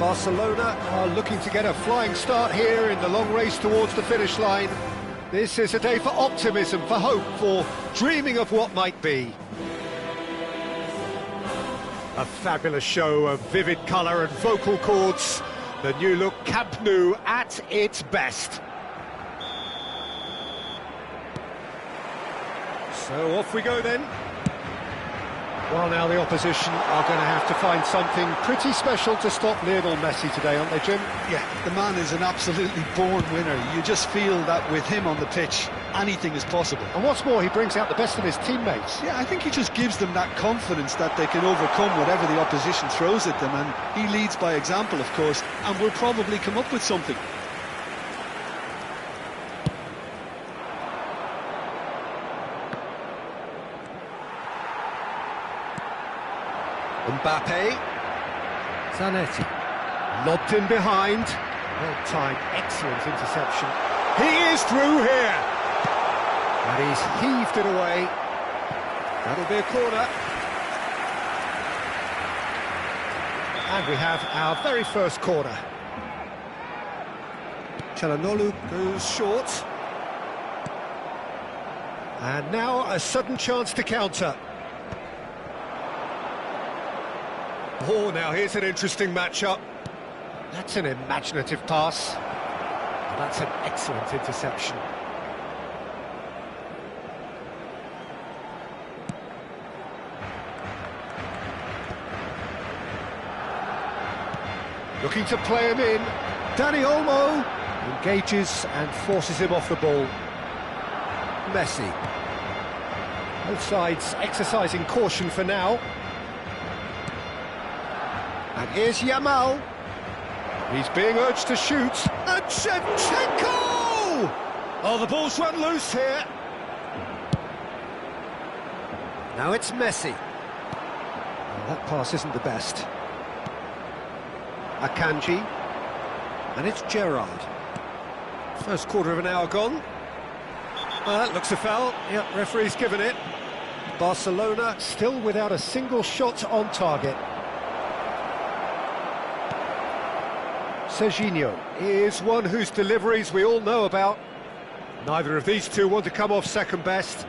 Barcelona are looking to get a flying start here in the long race towards the finish line. This is a day for optimism, for hope, for dreaming of what might be. A fabulous show of vivid colour and vocal cords. The new look Camp Nou at its best. So off we go then. Well, now the opposition are going to have to find something pretty special to stop Lionel Messi today, aren't they, Jim? Yeah, the man is an absolutely born winner. You just feel that with him on the pitch, anything is possible. And what's more, he brings out the best of his teammates. Yeah, I think he just gives them that confidence that they can overcome whatever the opposition throws at them, and he leads by example, of course, and will probably come up with something. Mbappe, Zanetti, lobbed in behind, well-timed, excellent interception. He is through here, and he's heaved it away. That'll be a corner. And we have our very first corner. Çalhanoğlu goes short. And now a sudden chance to counter. Oh, now here's an interesting matchup. That's an imaginative pass. That's an excellent interception. Looking to play him in. Dani Olmo engages and forces him off the ball. Messi. Both sides exercising caution for now. And here's Yamal. He's being urged to shoot. And Shevchenko! Oh, the ball's run loose here. Now it's Messi. Well, that pass isn't the best. Akanji. And it's Gerrard. First quarter of an hour gone. Well, that looks a foul. Yep, referee's given it. Barcelona still without a single shot on target. Serginho is one whose deliveries we all know about. Neither of these two want to come off second best.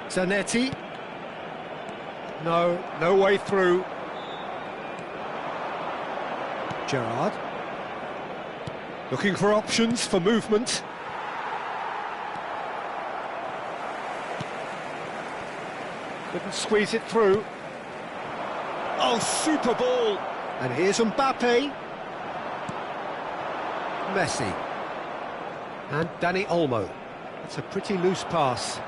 Zanetti. No way through. Gerrard. Looking for options for movement. Couldn't squeeze it through. Oh, super ball! And here's Mbappe. Messi. And Dani Olmo. That's a pretty loose pass.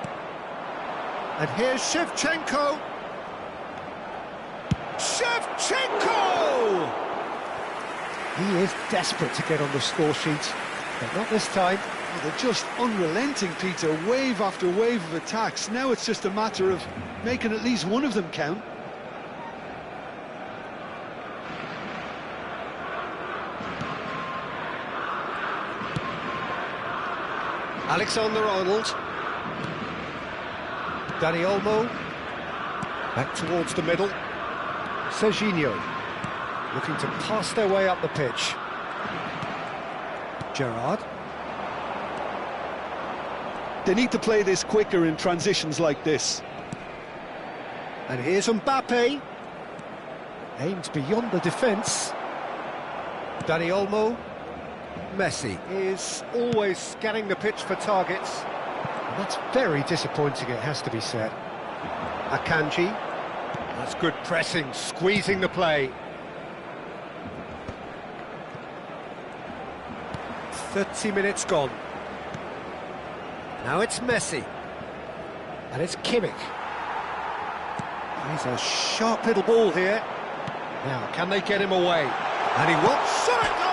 And here's Shevchenko. Shevchenko! He is desperate to get on the score sheet, but not this time. Well, they're just unrelenting, Peter. Wave after wave of attacks. Now it's just a matter of making at least one of them count. Alexander-Arnold. Dani Olmo. Back towards the middle. Serginho. Looking to pass their way up the pitch. Gerrard. They need to play this quicker in transitions like this. And here's Mbappe. Aimed beyond the defence. Dani Olmo. Messi is always scanning the pitch for targets. And that's very disappointing, it has to be said. Akanji. That's good pressing, squeezing the play. 30 minutes gone. Now it's Messi. And it's Kimmich. He's a sharp little ball here. Now, can they get him away? And he will. Shot it, goal!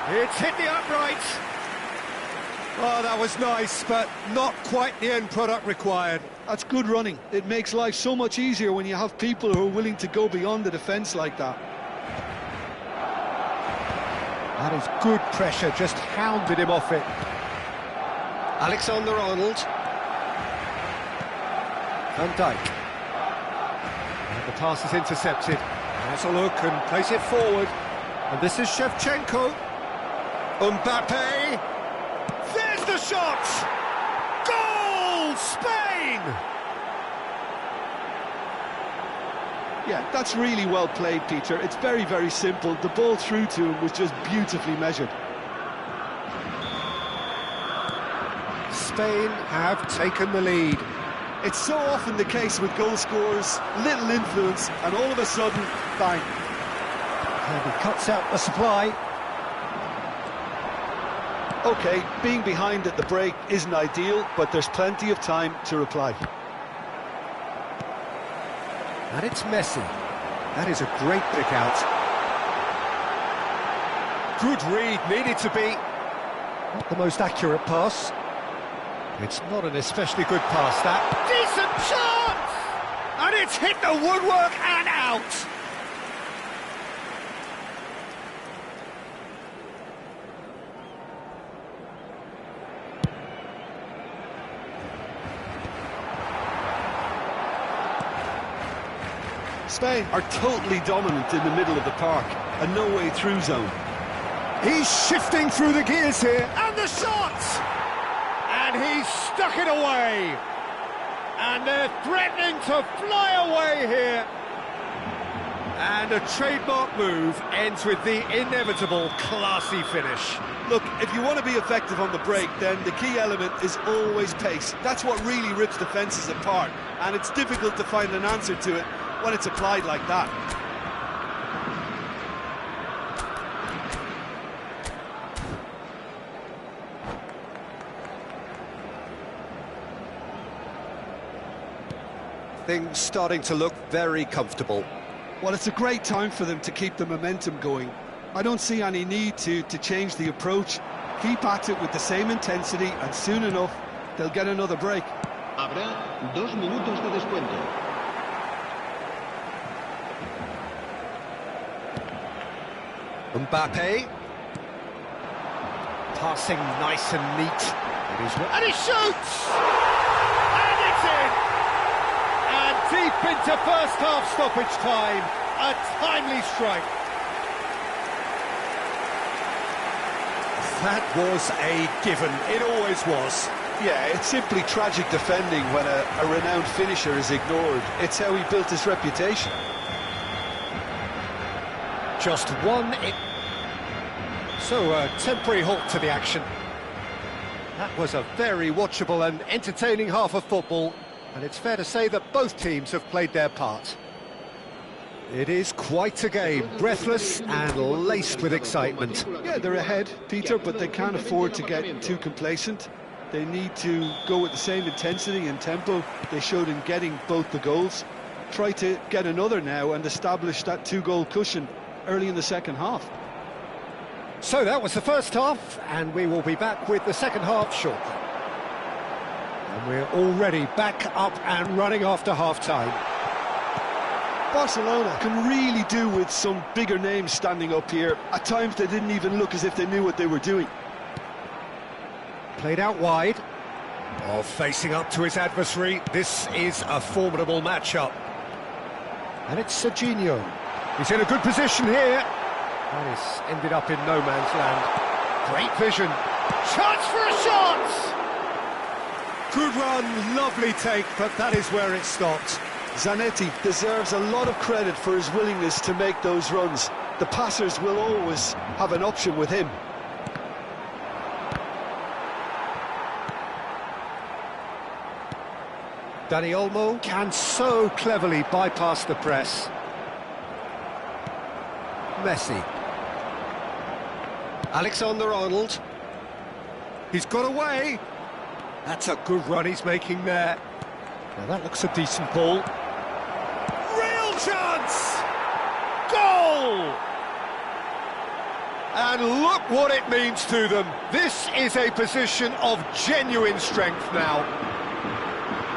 It's hit the upright. Oh, that was nice, but not quite the end product required. That's good running. It makes life so much easier when you have people who are willing to go beyond the defence like that. That is good pressure, just hounded him off it. Alexander-Arnold. Van Dijk. And the pass is intercepted. Has a look and plays it forward. And this is Shevchenko. Mbappe. There's the shot! Goal! Spain! Yeah, that's really well played, Peter. It's very, very simple. The ball through to him was just beautifully measured. Spain have taken the lead. It's so often the case with goal scorers, little influence, and all of a sudden, bang. And he cuts out the supply. OK, being behind at the break isn't ideal, but there's plenty of time to reply. And it's Messi. That is a great pick out. Good read, needed to be. Not the most accurate pass. It's not an especially good pass, that. Decent chance! And it's hit the woodwork and out! Spain are totally dominant in the middle of the park, a no-way through zone. He's shifting through the gears here, and the shot! And he's stuck it away! And they're threatening to fly away here! And a trademark move ends with the inevitable classy finish. Look, if you want to be effective on the break, then the key element is always pace. That's what really rips defences apart, and it's difficult to find an answer to it when it's applied like that. Things starting to look very comfortable. Well, it's a great time for them to keep the momentum going. I don't see any need to change the approach. Keep at it with the same intensity, and soon enough, they'll get another break. Habrá 2 minutos de descuento. Mbappe. Passing nice and neat. And he shoots! And it's in! And deep into first half stoppage time, a timely strike. That was a given, it always was. Yeah, it's simply tragic defending when a renowned finisher is ignored. It's how he built his reputation. Just one. So a temporary halt to the action. That was a very watchable and entertaining half of football, and it's fair to say that both teams have played their part. It is quite a game, breathless and laced with excitement. Yeah, they're ahead, Peter, but they can't afford to get too complacent. They need to go with the same intensity and tempo they showed in getting both the goals. Try to get another now and establish that 2-goal cushion early in the second half. So that was the first half, and we will be back with the second half shortly. And we're already back up and running after half-time. Barcelona can really do with some bigger names standing up here. At times they didn't even look as if they knew what they were doing. Played out wide. Oh, facing up to his adversary. This is a formidable matchup. And it's Serginho. He's in a good position here. And he's ended up in no man's land. Great vision. Chance for a shot! Good run, lovely take, but that is where it stopped. Zanetti deserves a lot of credit for his willingness to make those runs. The passers will always have an option with him. Dani Olmo can so cleverly bypass the press. Messi. Alexander-Arnold. He's got away. That's a good run he's making there. Now that looks a decent ball. Real chance! Goal! And look what it means to them. This is a position of genuine strength now.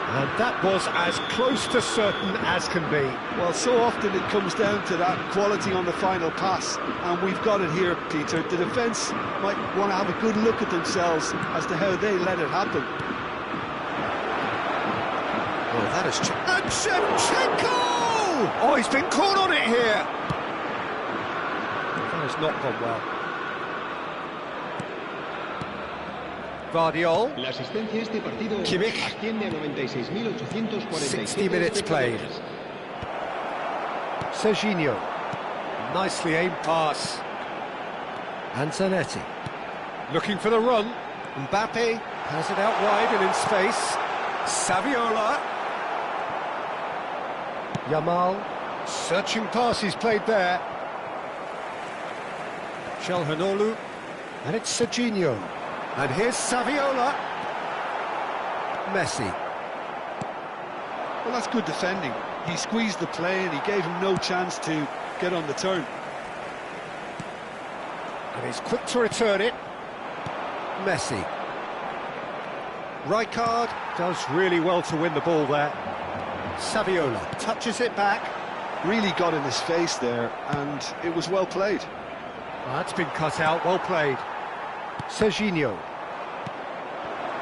And that was as close to certain as can be. Well, so often it comes down to that quality on the final pass, and we've got it here, Peter. The defence might want to have a good look at themselves as to how they let it happen. Oh, that is... And Shevchenko! Oh, he's been caught on it here. That is not gone well. Vardiol. La asistencia a este partido Kimmich. asciende a 96.846 60 minutes played. Serginho. Nicely aimed pass. And Zanetti. Looking for the run. Mbappe has it out wide and in space. Saviola. Yamal. Searching passes played there. Calhanoglu. And it's Serginho. And here's Saviola. Messi. Well, that's good defending. He squeezed the play and he gave him no chance to get on the turn. And he's quick to return it. Messi. Rijkaard does really well to win the ball there. Saviola touches it back. Really got in his face there, and it was well played. Well, that's been cut out, well played. Serginho.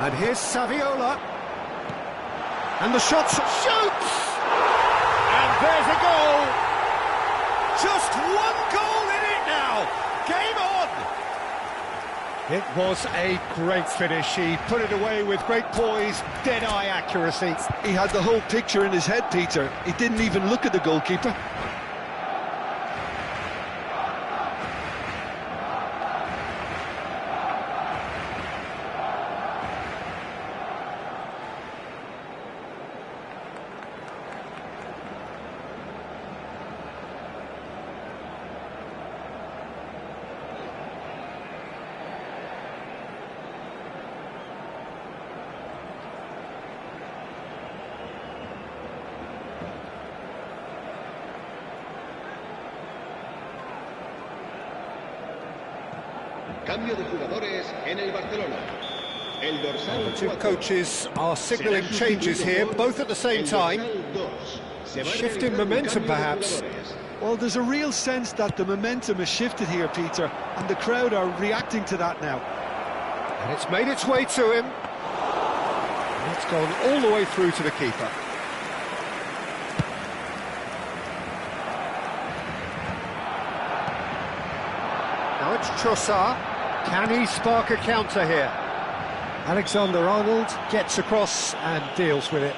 And here's Saviola. And the shot shoots! And there's a goal! Just one goal in it now! Game on! It was a great finish. He put it away with great poise, dead-eye accuracy. He had the whole picture in his head, Peter. He didn't even look at the goalkeeper. Cambio de jugadores en el Barcelona. El dorsal The two 4 coaches are signalling changes here, both at the same time. Shifting momentum, perhaps. Well, there's a real sense that the momentum has shifted here, Peter, and the crowd are reacting to that now. And it's made its way to him. And it's gone all the way through to the keeper. Now it's Trossard. Can he spark a counter here? Alexander-Arnold gets across and deals with it.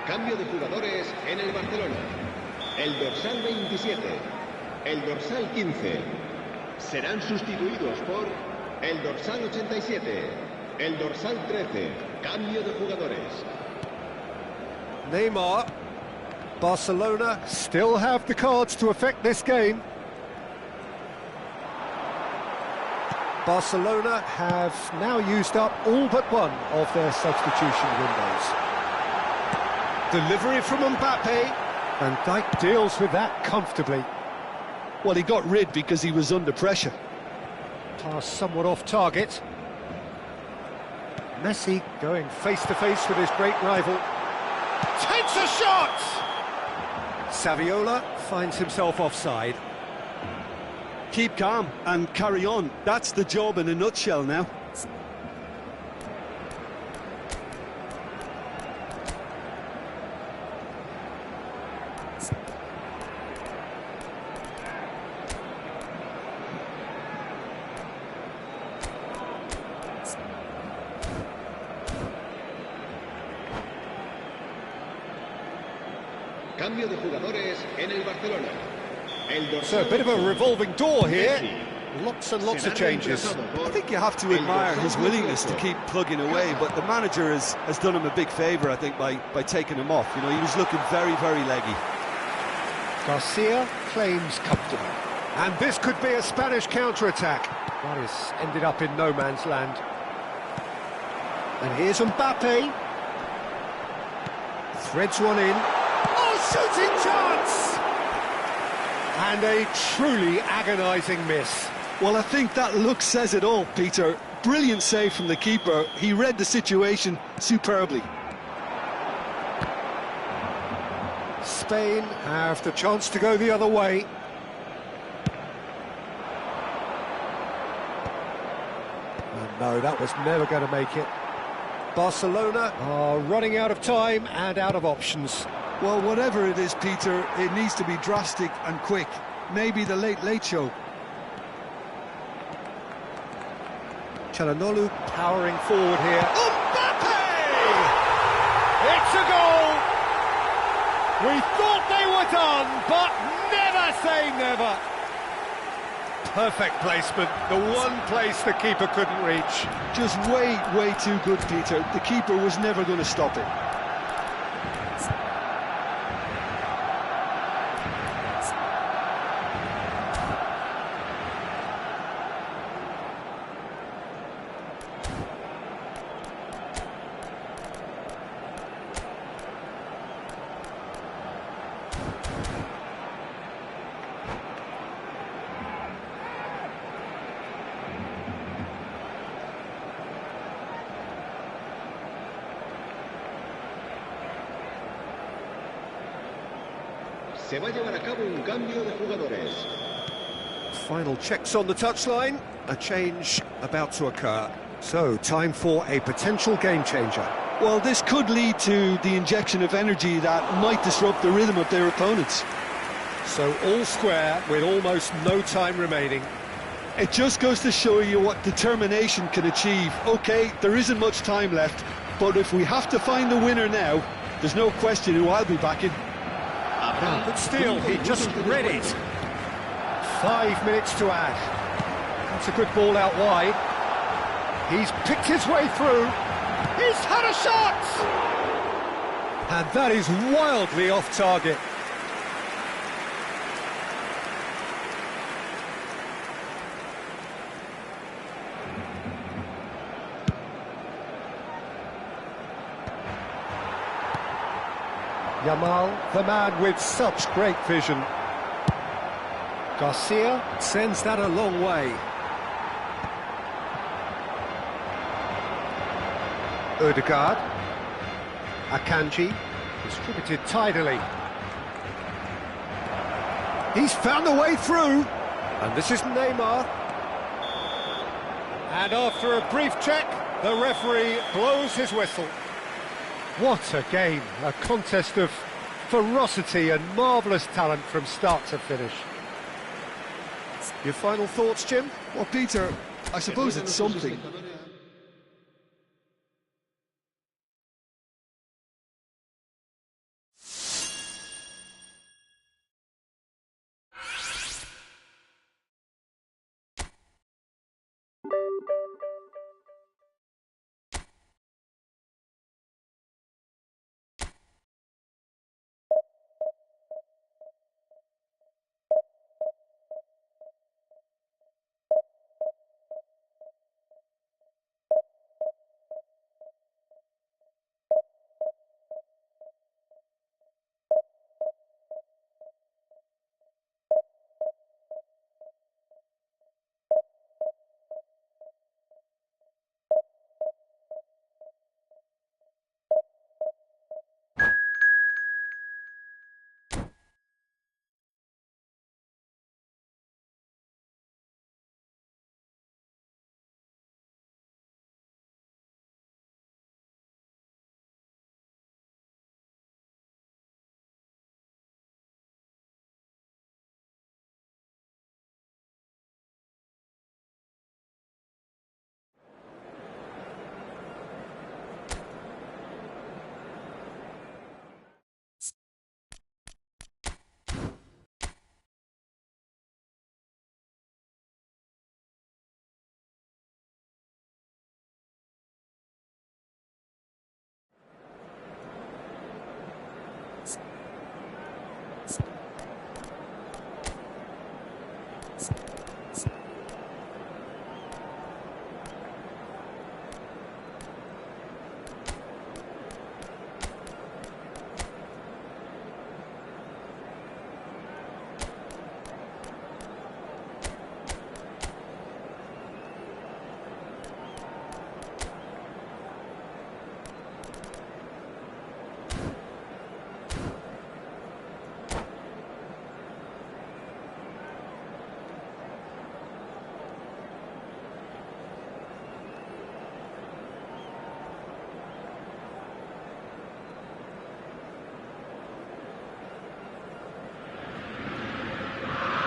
Cambio de jugadores en el Barcelona. El dorsal 27, el dorsal 15 serán sustituidos por el dorsal 87, el dorsal 13. Cambio de jugadores. Neymar. Barcelona still have the cards to affect this game. Barcelona have now used up all but one of their substitution windows. Delivery from Mbappe, and Dijk deals with that comfortably. Well, he got rid because he was under pressure. Pass somewhat off target. Messi going face-to-face with his great rival. Takes a shot! Saviola finds himself offside. Keep calm and carry on. That's the job in a nutshell now. Cambio de jugadores en el Barcelona. El So dorsal a bit of a revolving door here. Lots and lots of changes. I think you have to admire his willingness to keep plugging away, but the manager has done him a big favour, I think, by taking him off. You know, he was looking very, very leggy. Garcia claims comfortable. And this could be a Spanish counter-attack. That has ended up in no man's land. And here's Mbappe. Threads one in. Oh, shooting chance! And a truly agonising miss. Well, I think that look says it all, Peter. Brilliant save from the keeper. He read the situation superbly. Spain have the chance to go the other way. And no, that was never going to make it. Barcelona are running out of time and out of options. Well, whatever it is, Peter, it needs to be drastic and quick. Maybe the late show. Çalhanoğlu powering forward here. Mbappe! It's a goal! We thought they were done, but never say never. Perfect placement, the one place the keeper couldn't reach. Just way too good, Peter. The keeper was never going to stop it. Se va a llevar a cabo un cambio de jugadores. Final checks on the touchline, a change about to occur. So, time for a potential game changer. Well, this could lead to the injection of energy that might disrupt the rhythm of their opponents. So, all square with almost no time remaining. It just goes to show you what determination can achieve. OK, there isn't much time left, but if we have to find the winner now, there's no question who I'll be backing. But still, he just read it. 5 minutes to add. That's a good ball out wide. He's picked his way through. He's had a shot! And that is wildly off target. Yamal, the man with such great vision. Garcia sends that a long way. Ødegaard. Akanji, distributed tidily. He's found a way through. And this is Neymar. And after a brief check, the referee blows his whistle. What a game, a contest of ferocity and marvellous talent from start to finish. Your final thoughts, Jim? Well, Peter, I suppose it's something.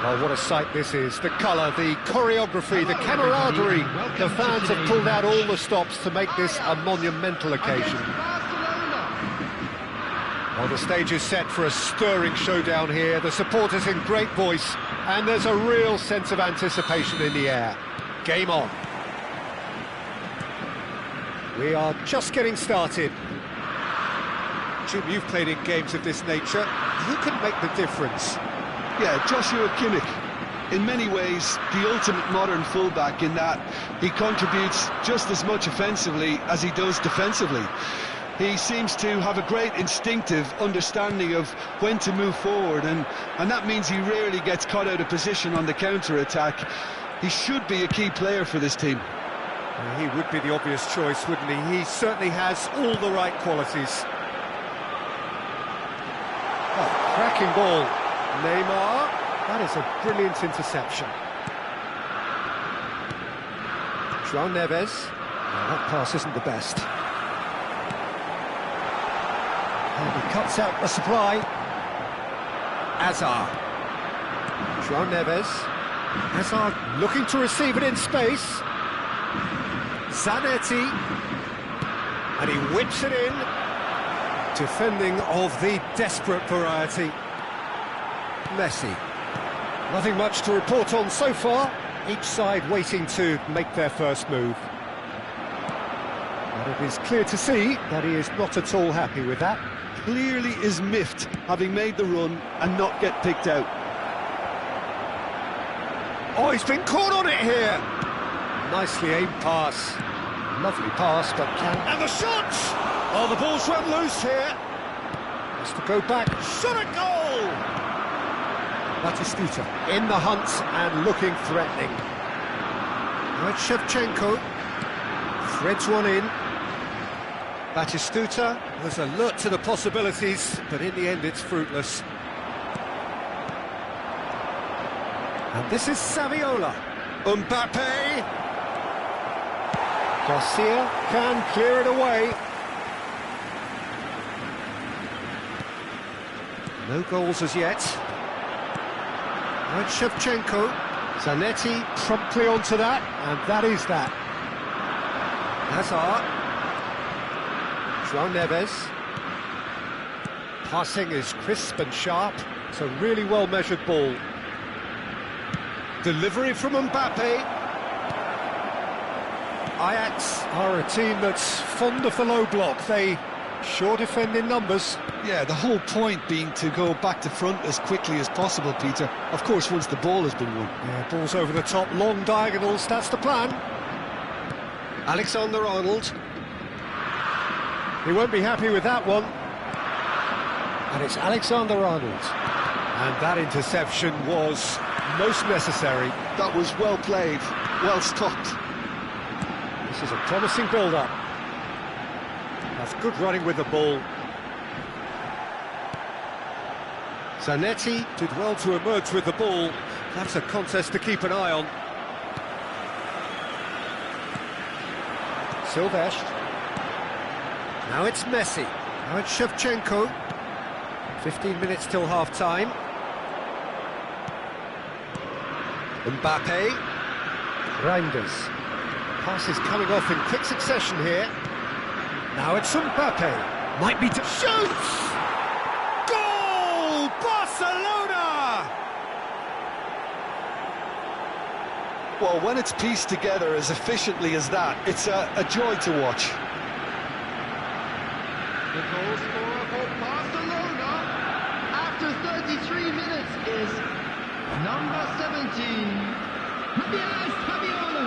Oh, what a sight this is. The colour, the choreography, the camaraderie. The fans have pulled out all the stops to make this a monumental occasion. Well, the stage is set for a stirring showdown here. The supporters in great voice, and there's a real sense of anticipation in the air. Game on. We are just getting started. Jim, you've played in games of this nature. Who can make the difference? Yeah, Joshua Kimmich. In many ways, the ultimate modern fullback in that he contributes just as much offensively as he does defensively. He seems to have a great instinctive understanding of when to move forward, and that means he rarely gets caught out of position on the counter-attack. He should be a key player for this team. He would be the obvious choice, wouldn't he? He certainly has all the right qualities. Oh, cracking ball. Neymar, that is a brilliant interception. João Neves, well, that pass isn't the best. And he cuts out the supply. Hazard. João Neves. Hazard looking to receive it in space. Zanetti. And he whips it in. Defending of the desperate variety. Messi. Nothing much to report on so far. Each side waiting to make their first move. But it is clear to see that he is not at all happy with that. Clearly is miffed, having made the run and not get picked out. Oh, he's been caught on it here. Nicely aimed pass. Lovely pass, but can... And the shot! Oh, the ball's run loose here. Has to go back. Shot at goal! Batistuta in the hunt and looking threatening. Now it's Shevchenko. Threads one in. Batistuta was alert to the possibilities, but in the end it's fruitless. And this is Saviola. Mbappe. Garcia can clear it away. No goals as yet. Now it's Shevchenko. Zanetti promptly onto that, and that is that. Hazard. João Neves. Passing is crisp and sharp. It's a really well-measured ball. Delivery from Mbappe. Ajax are a team that's fond of the low block. They sure defend in numbers. Yeah, the whole point being to go back to front as quickly as possible, Peter. Of course, once the ball has been won. Yeah, ball's over the top, long diagonals, that's the plan. Alexander-Arnold. He won't be happy with that one. And it's Alexander-Arnold. And that interception was most necessary. That was well played, well stopped. This is a promising build-up. That's good running with the ball. Zanetti did well to emerge with the ball. That's a contest to keep an eye on. Silvestre. Now it's Messi. Now it's Shevchenko. 15 minutes till half-time. Mbappe. Reinders. Pass is coming off in quick succession here. Now it's Mbappe. Might be to... Shoots! Goal! Barcelona! Well, when it's pieced together as efficiently as that, it's a joy to watch. The goal scorer for Barcelona after 33 minutes is number 17, Saviola.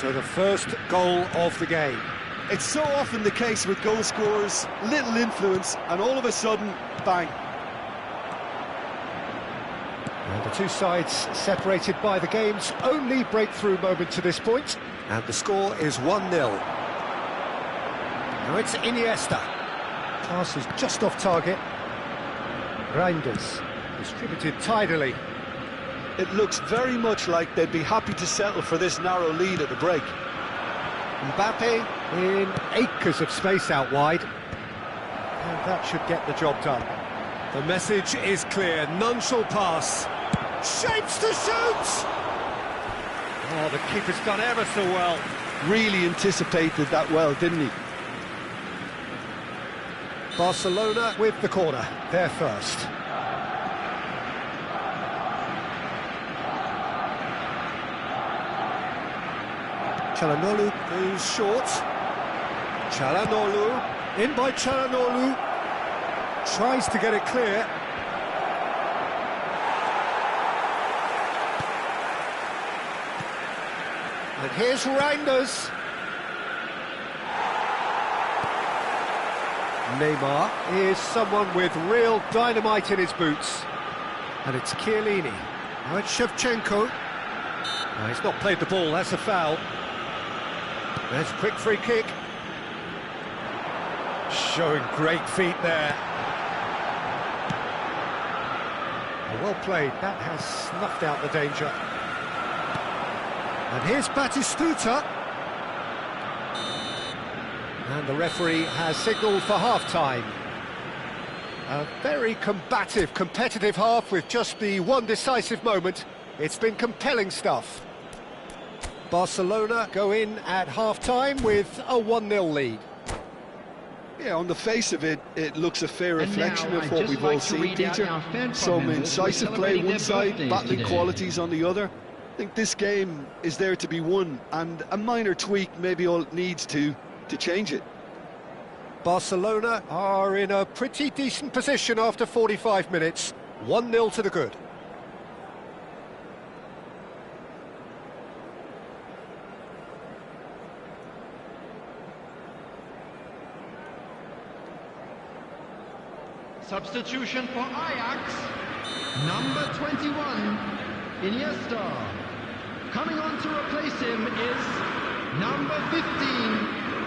So the first goal of the game. It's so often the case with goal scorers, little influence, and all of a sudden, bang. And the two sides separated by the game's only breakthrough moment to this point. And the score is 1-0. Now it's Iniesta. Pass is just off target. Reinders, distributed tidily. It looks very much like they'd be happy to settle for this narrow lead at the break. Mbappe in acres of space out wide. And that should get the job done. The message is clear, none shall pass. Shapes to shoot! Oh, the keeper's done ever so well. Really anticipated that well, didn't he? Barcelona with the corner, they're first. Çalhanoğlu goes short. Çalhanoğlu, in by Çalhanoğlu. Tries to get it clear. And here's Reinders. Neymar is someone with real dynamite in his boots. And it's Chiellini. Now it's Shevchenko. Now, he's not played the ball, that's a foul. There's a quick free kick. Showing great feet there. Well played, that has snuffed out the danger. And here's Batistuta. And the referee has signalled for half-time. A very combative, competitive half with just the one decisive moment. It's been compelling stuff. Barcelona go in at half-time with a 1-0 lead. Yeah, on the face of it, it looks a fair reflection of what we've all seen, Peter. Some incisive play one side, battling qualities on the other. I think this game is there to be won, and a minor tweak maybe all it needs to change it. Barcelona are in a pretty decent position after 45 minutes. 1-0 to the good. Substitution for Ajax, number 21, Iniesta. Coming on to replace him is number 15,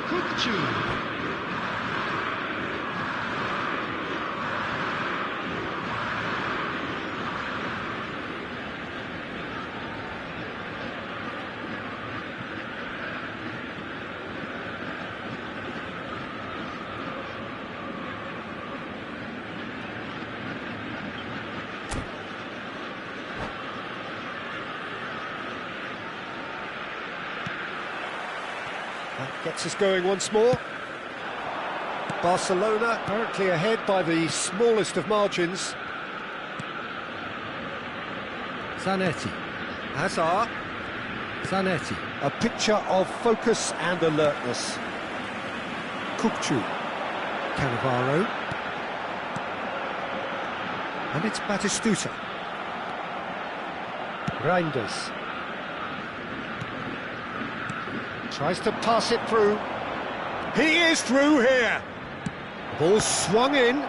Kukçu. That gets us going once more. Barcelona currently ahead by the smallest of margins. Zanetti. Hazard. Zanetti. A picture of focus and alertness. Kukçu. Cannavaro. And it's Batistuta. Reinders. Tries to pass it through. He is through here. Ball swung in.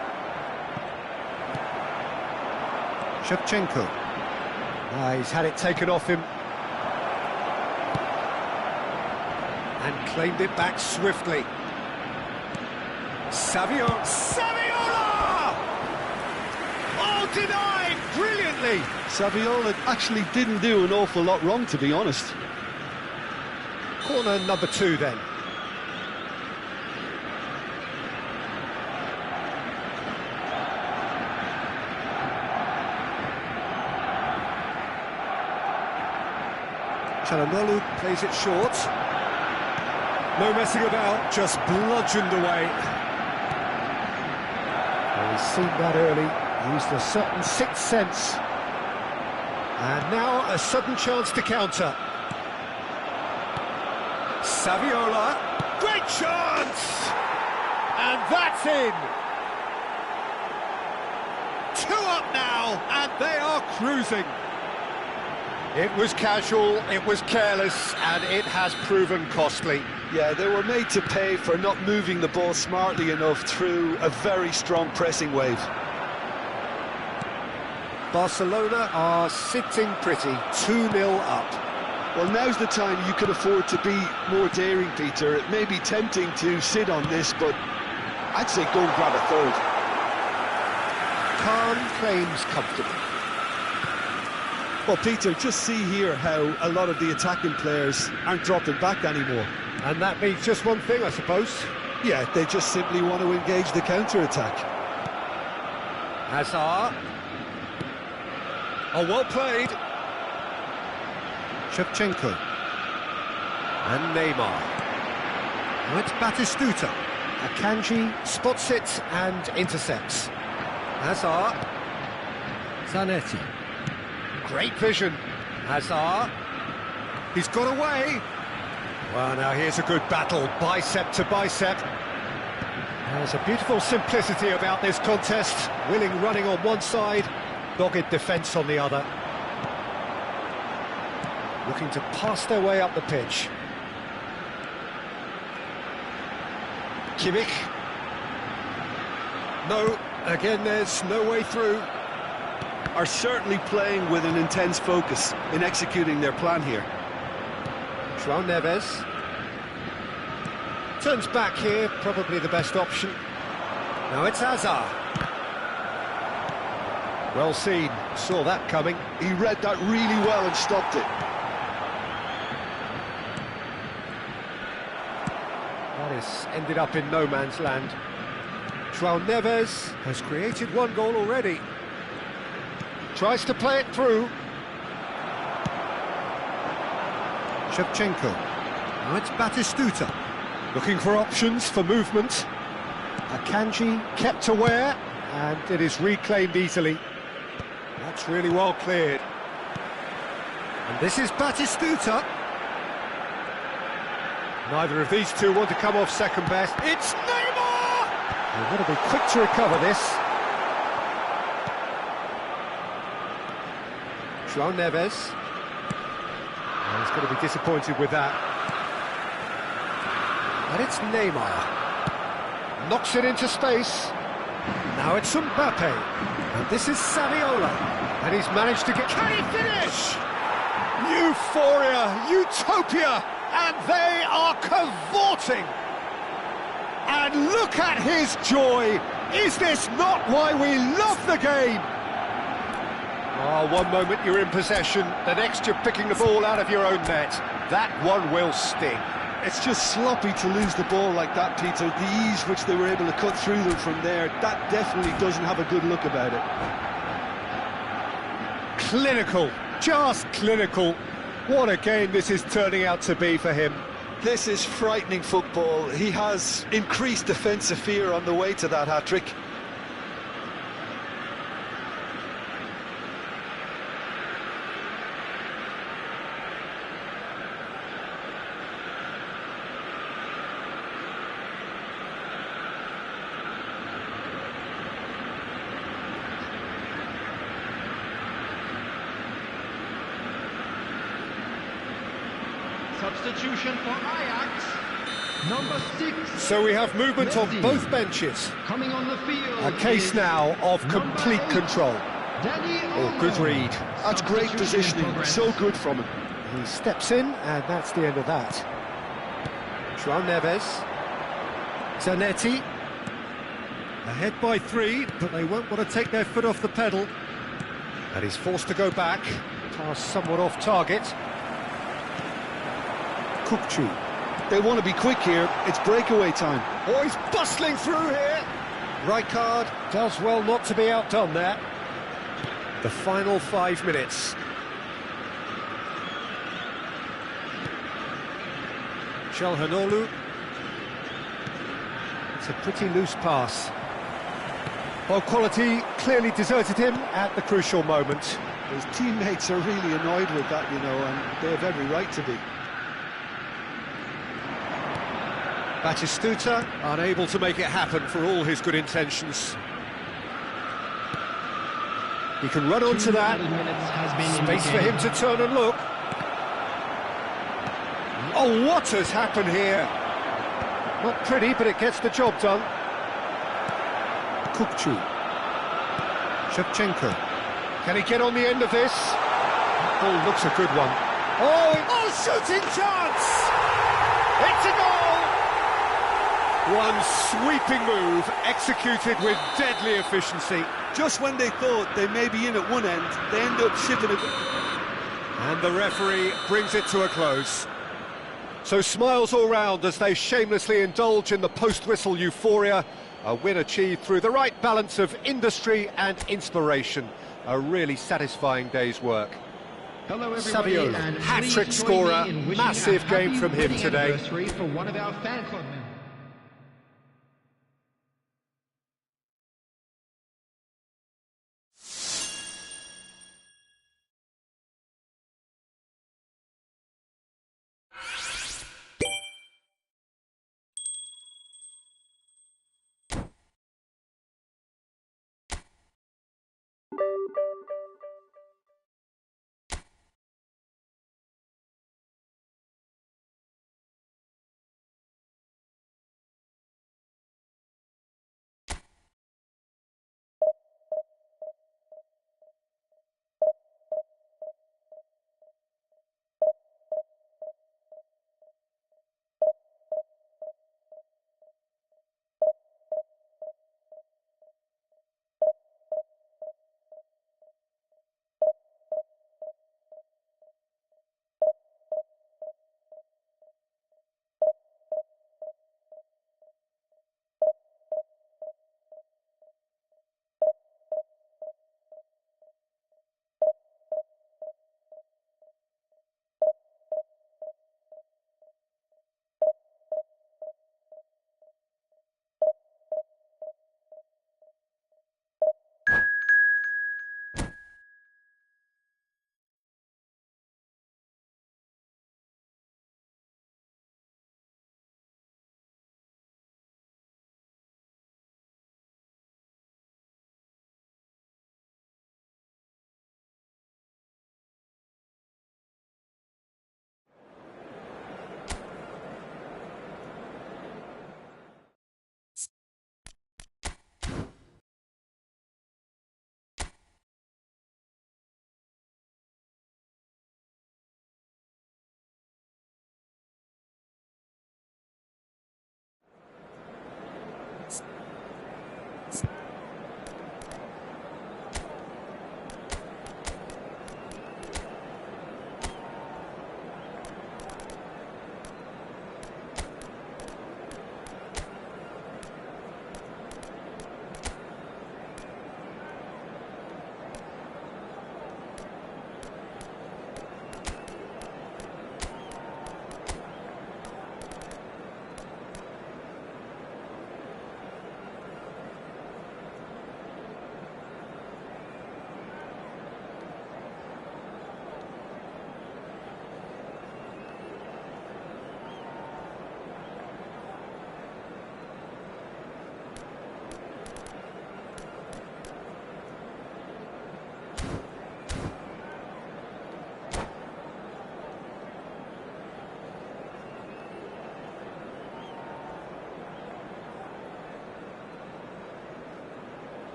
Shevchenko. He's had it taken off him. And claimed it back swiftly. Saviola! Oh, denied! Brilliantly! Saviola actually didn't do an awful lot wrong, to be honest. Corner number 2 then. Çalhanoğlu plays it short. No messing about, just bludgeoned away. Well, he's seen that early, used a certain sixth sense. And now a sudden chance to counter. Saviola, great chance! And that's in! 2 up now, and they are cruising. It was casual, it was careless, and it has proven costly. Yeah, they were made to pay for not moving the ball smartly enough through a very strong pressing wave. Barcelona are sitting pretty, 2-0 up. Well, now's the time you could afford to be more daring, Peter. It may be tempting to sit on this, but I'd say go and grab a third. Khan claims comfortable. Well, Peter, just see here how a lot of the attacking players aren't dropping back anymore. And that means just one thing, I suppose. Yeah, they just simply want to engage the counter-attack. Hazard. Oh, well played. Shevchenko. And Neymar. Now it's Batistuta. Akanji spots it and intercepts. Hazard. Zanetti. Great vision. Hazard. He's got away. Well, now here's a good battle, bicep to bicep. There's a beautiful simplicity about this contest. Willing running on one side, dogged defence on the other. Looking to pass their way up the pitch. Kimmich. No, again there's no way through. Are certainly playing with an intense focus in executing their plan here. João Neves. Turns back here, probably the best option. Now it's Hazard. Well seen, saw that coming. He read that really well and stopped it. That is ended up in no man's land. João Neves has created one goal already. Tries to play it through. Shevchenko. Now it's Batistuta. Looking for options for movement. Akanji kept aware, and it is reclaimed easily. That's really well cleared. And this is Batistuta. Neither of these two want to come off second best. It's Neymar! They've got to be quick to recover this. João Neves. He's going to be disappointed with that. And it's Neymar. Knocks it into space. Now it's Mbappe. And this is Saviola. And he's managed to get... Can he finish? Euphoria, utopia, and they are cavorting. And look at his joy. Is this not why we love the game? Oh, one moment you're in possession, the next you're picking the ball out of your own net. That one will sting. It's just sloppy to lose the ball like that, Peter. The ease which they were able to cut through them from there, that definitely doesn't have a good look about it. Clinical, just clinical. What a game this is turning out to be for him. This is frightening football. He has increased defensive fear on the way to that hat-trick. Substitution for Ajax, number 6. So we have movement on Messi. both benches. Coming on the field. A case is now of number complete 8, control. Danny Oh, good Olmo. read. That's great Substitution positioning, progress. so good from him. He steps in, and that's the end of that. João Neves. Zanetti. Ahead by 3, but they won't want to take their foot off the pedal. And he's forced to go back. Pass somewhat off target. Kukcu. They want to be quick here. It's breakaway time. Oh, he's bustling through here. Rijkaard does well not to be outdone there. The final 5 minutes. Çalhanoğlu. It's a pretty loose pass. Well, quality clearly deserted him at the crucial moment. His teammates are really annoyed with that, you know, and they have every right to be. Batistuta unable to make it happen for all his good intentions. He can run onto that. Space for him to turn and look. Oh, what has happened here? Not pretty, but it gets the job done. Kukchu. Shevchenko. Can he get on the end of this? Ball looks a good one. Oh, shooting chance! It's a goal! One sweeping move, executed with deadly efficiency. Just when they thought they may be in at one end, they end up shipping it. And the referee brings it to a close. So smiles all round as they shamelessly indulge in the post-whistle euphoria. A win achieved through the right balance of industry and inspiration. A really satisfying day's work. Hello everybody, Saviola, hat-trick scorer, massive game from him today. For one of our fan club members.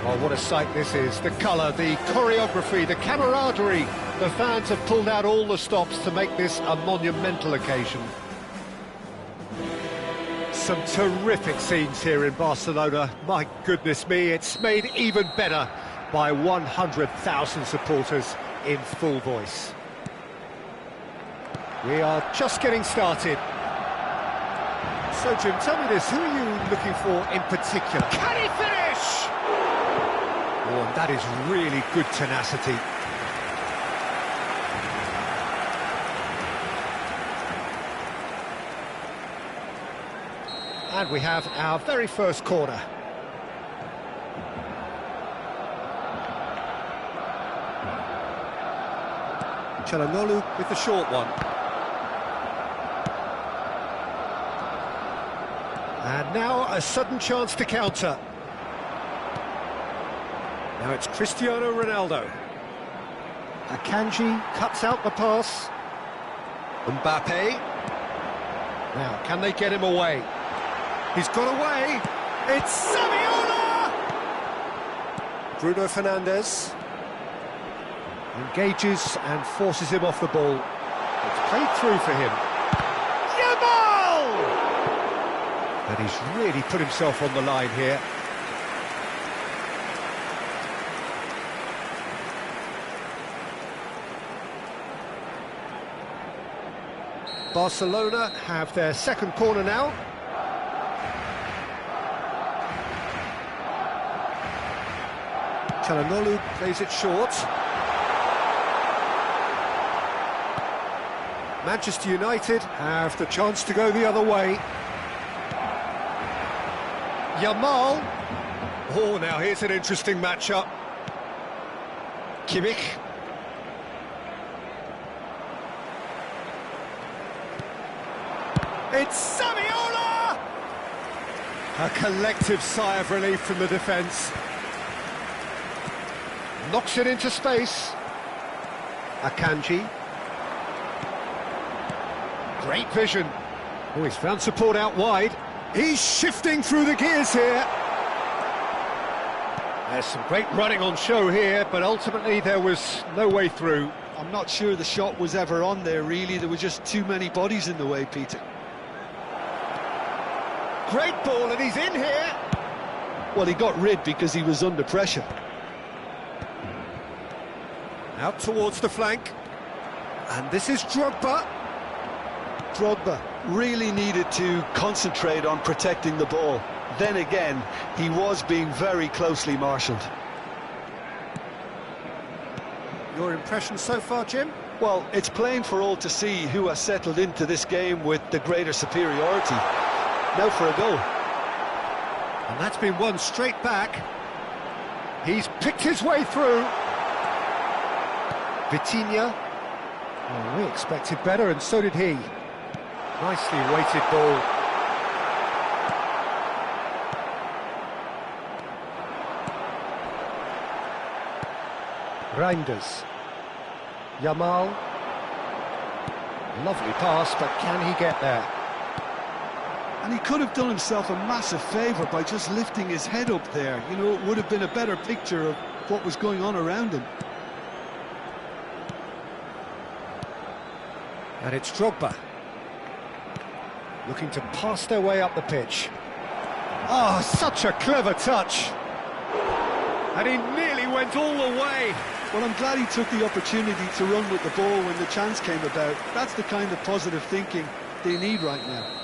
Oh, what a sight this is. The colour, the choreography, the camaraderie. The fans have pulled out all the stops to make this a monumental occasion. Some terrific scenes here in Barcelona. My goodness me, it's made even better by 100,000 supporters in full voice. We are just getting started. So, Jim, tell me this, who are you looking for in particular? Can he finish? Oh, and that is really good tenacity. And we have our very first corner. Çalhanoğlu with the short one. And now a sudden chance to counter. Now it's Cristiano Ronaldo. Akanji cuts out the pass. Mbappe. Now, can they get him away? He's got away. It's Saviola! Bruno Fernandes engages and forces him off the ball. It's played through for him. Yamal! And he's really put himself on the line here. Barcelona have their second corner now. Çalhanoğlu plays it short. Manchester United have the chance to go the other way. Yamal. Oh, now here's an interesting matchup. Kimmich. It's Saviola! A collective sigh of relief from the defence. Knocks it into space. Akanji. Great vision. Oh, he's found support out wide. He's shifting through the gears here. There's some great running on show here, but ultimately there was no way through. I'm not sure the shot was ever on there, really. There were just too many bodies in the way, Peter. Great ball, and he's in here. Well, he got rid because he was under pressure. Out towards the flank. And this is Drogba. Drogba really needed to concentrate on protecting the ball. Then again, he was being very closely marshalled. Your impression so far, Jim? Well, it's plain for all to see who has settled into this game with the greater superiority. Now for a goal. And that's been won straight back. He's picked his way through. Vitinha. Well, we expected better, and so did he. Nicely weighted ball. Reinders. Yamal. Lovely pass, but can he get there? And he could have done himself a massive favour by just lifting his head up there. You know, it would have been a better picture of what was going on around him. And it's Drogba. Looking to pass their way up the pitch. Oh, such a clever touch. And he nearly went all the way. Well, I'm glad he took the opportunity to run with the ball when the chance came about. That's the kind of positive thinking they need right now.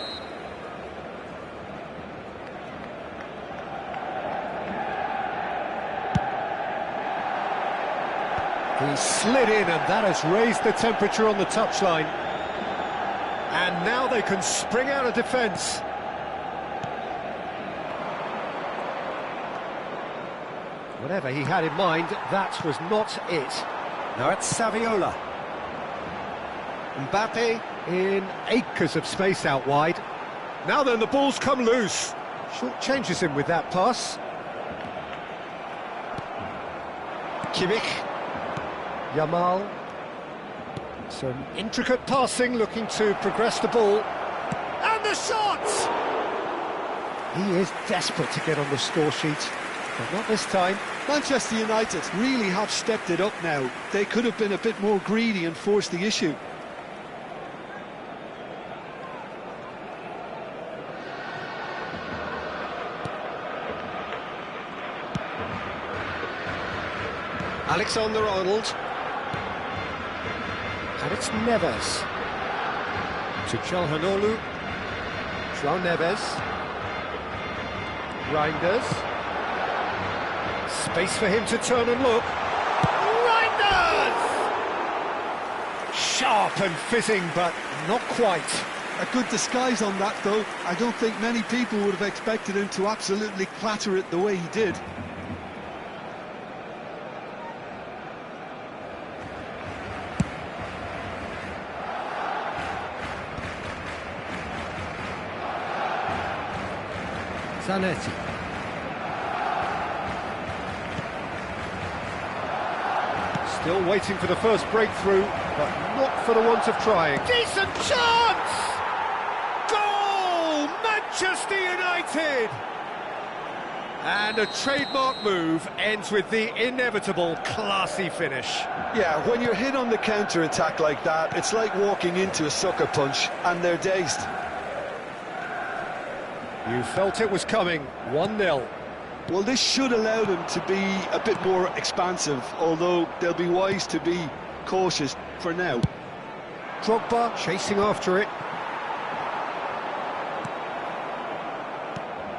He slid in, and that has raised the temperature on the touchline. And now they can spring out of defence. Whatever he had in mind, that was not it. Now it's Saviola. Mbappe in acres of space out wide. Now then, the ball's come loose. Short changes him with that pass. Kimmich. Yamal. Some intricate passing, looking to progress the ball. And the shot! He is desperate to get on the score sheet, but not this time. Manchester United really have stepped it up now. They could have been a bit more greedy and forced the issue. Alexander-Arnold. And it's Neves. To Calhanoglu. João Neves. Reinders. Space for him to turn and look. Reinders! Sharp and fitting, but not quite. A good disguise on that, though. I don't think many people would have expected him to absolutely clatter it the way he did. Zanetti. Still waiting for the first breakthrough, but not for the want of trying. Decent chance! Goal! Manchester United! And a trademark move ends with the inevitable classy finish. Yeah, when you're hit on the counter-attack like that, it's like walking into a sucker punch, and they're dazed. You felt it was coming, 1-0. Well, this should allow them to be a bit more expansive, although they'll be wise to be cautious for now. Drogba chasing after it.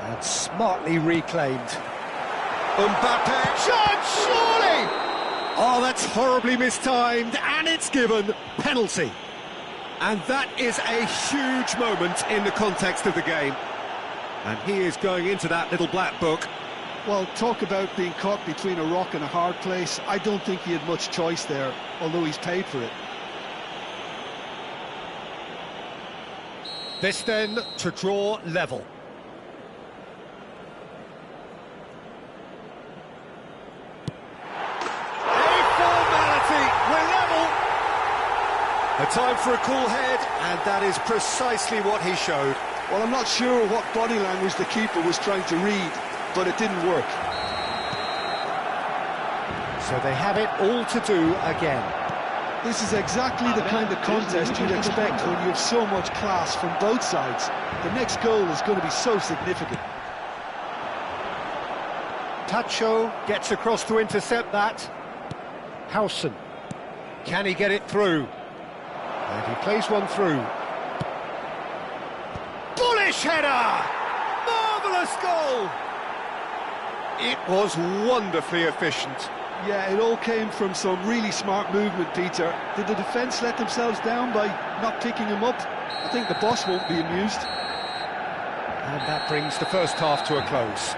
And smartly reclaimed. Mbappe, shot, surely! Oh, that's horribly mistimed, and it's given penalty. And that is a huge moment in the context of the game. And he is going into that little black book. Well, talk about being caught between a rock and a hard place. I don't think he had much choice there, although he's paid for it. This then to draw level. A formality, we're level. A time for a cool head, and that is precisely what he showed. Well, I'm not sure what body language the keeper was trying to read, but it didn't work. So they have it all to do again. This is exactly the kind of contest you'd expect when you have so much class from both sides. The next goal is going to be so significant. Tacho gets across to intercept that. Howson. Can he get it through? And he plays one through. Bullish header! Marvellous goal! It was wonderfully efficient. Yeah, it all came from some really smart movement, Peter. Did the defence let themselves down by not picking him up? I think the boss won't be amused. And that brings the first half to a close.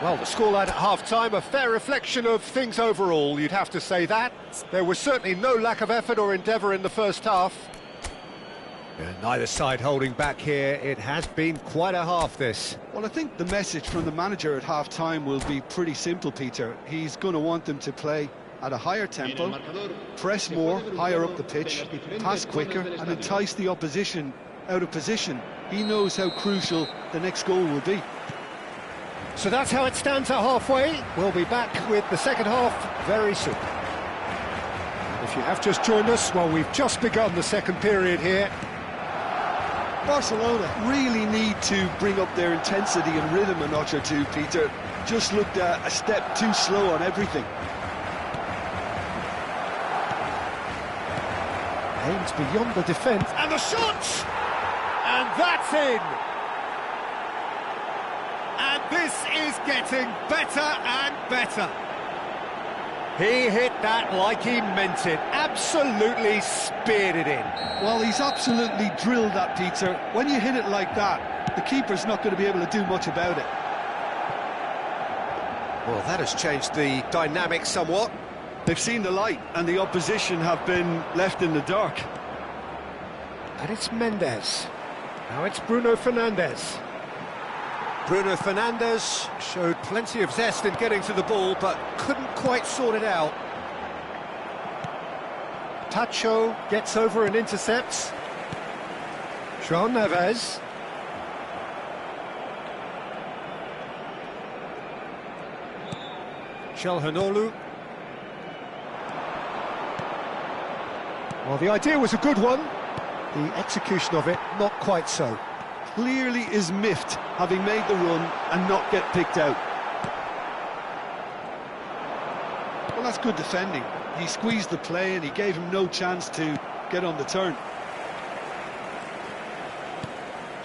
Well, the scoreline at half-time, a fair reflection of things overall, you'd have to say that. There was certainly no lack of effort or endeavour in the first half. Neither side holding back here. It has been quite a half, this. Well, I think the message from the manager at half-time will be pretty simple, Peter. He's going to want them to play at a higher tempo, press more, higher up the pitch, pass quicker, and entice the opposition out of position. He knows how crucial the next goal will be. So that's how it stands at halfway. We'll be back with the second half very soon. If you have just joined us, well, we've just begun the second period here. Barcelona really need to bring up their intensity and rhythm a notch or two, Peter. Just looked a step too slow on everything. Aims beyond the defence, and the shot! And that's in! And this is getting better and better. He hit that like he meant it, absolutely speared it in. Well, he's absolutely drilled that, Peter. When you hit it like that, the keeper's not going to be able to do much about it. Well, that has changed the dynamic somewhat. They've seen the light, and the opposition have been left in the dark. And it's Mendes. Now it's Bruno Fernandes. Bruno Fernandes showed plenty of zest in getting to the ball, but couldn't quite sort it out. Tacho gets over and intercepts. João Neves. Çalhanoğlu. Well, the idea was a good one. The execution of it, not quite so. Clearly is miffed, having made the run and not get picked out. Well, that's good defending. He squeezed the play and he gave him no chance to get on the turn.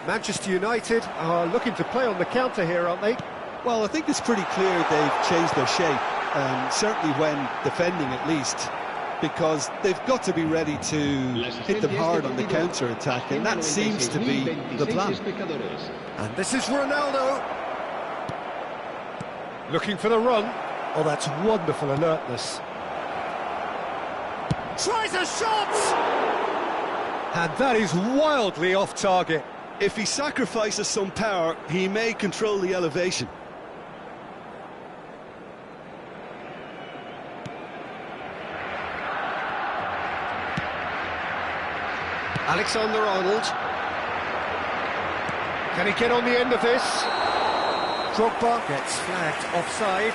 Manchester United are looking to play on the counter here, aren't they? Well, I think it's pretty clear they've changed their shape, certainly when defending at least, because they've got to be ready to hit them hard on the counter-attack, and that seems to be the plan. And this is Ronaldo. Looking for the run. Oh, that's wonderful alertness. Tries a shot! And that is wildly off target. If he sacrifices some power, he may control the elevation. Alexander-Arnold. Can he get on the end of this? Drogba gets flagged offside.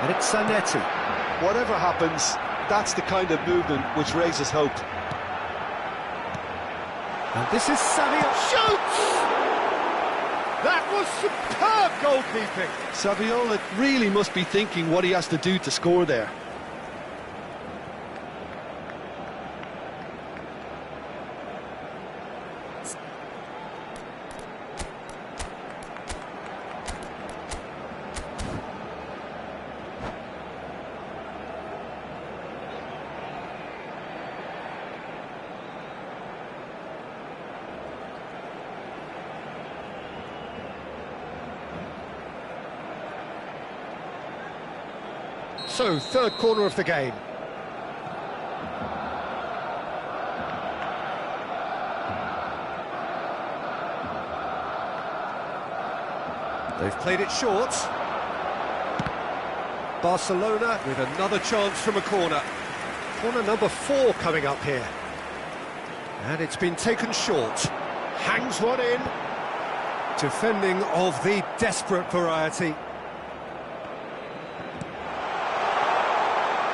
And it's Zanetti. Whatever happens, that's the kind of movement which raises hope. And this is Saviola. Shoots! That was superb goalkeeping. Saviola really must be thinking what he has to do to score there. So, third corner of the game. They've played it short. Barcelona with another chance from a corner. Corner number 4 coming up here. And it's been taken short. Hangs one in. Defending of the desperate variety.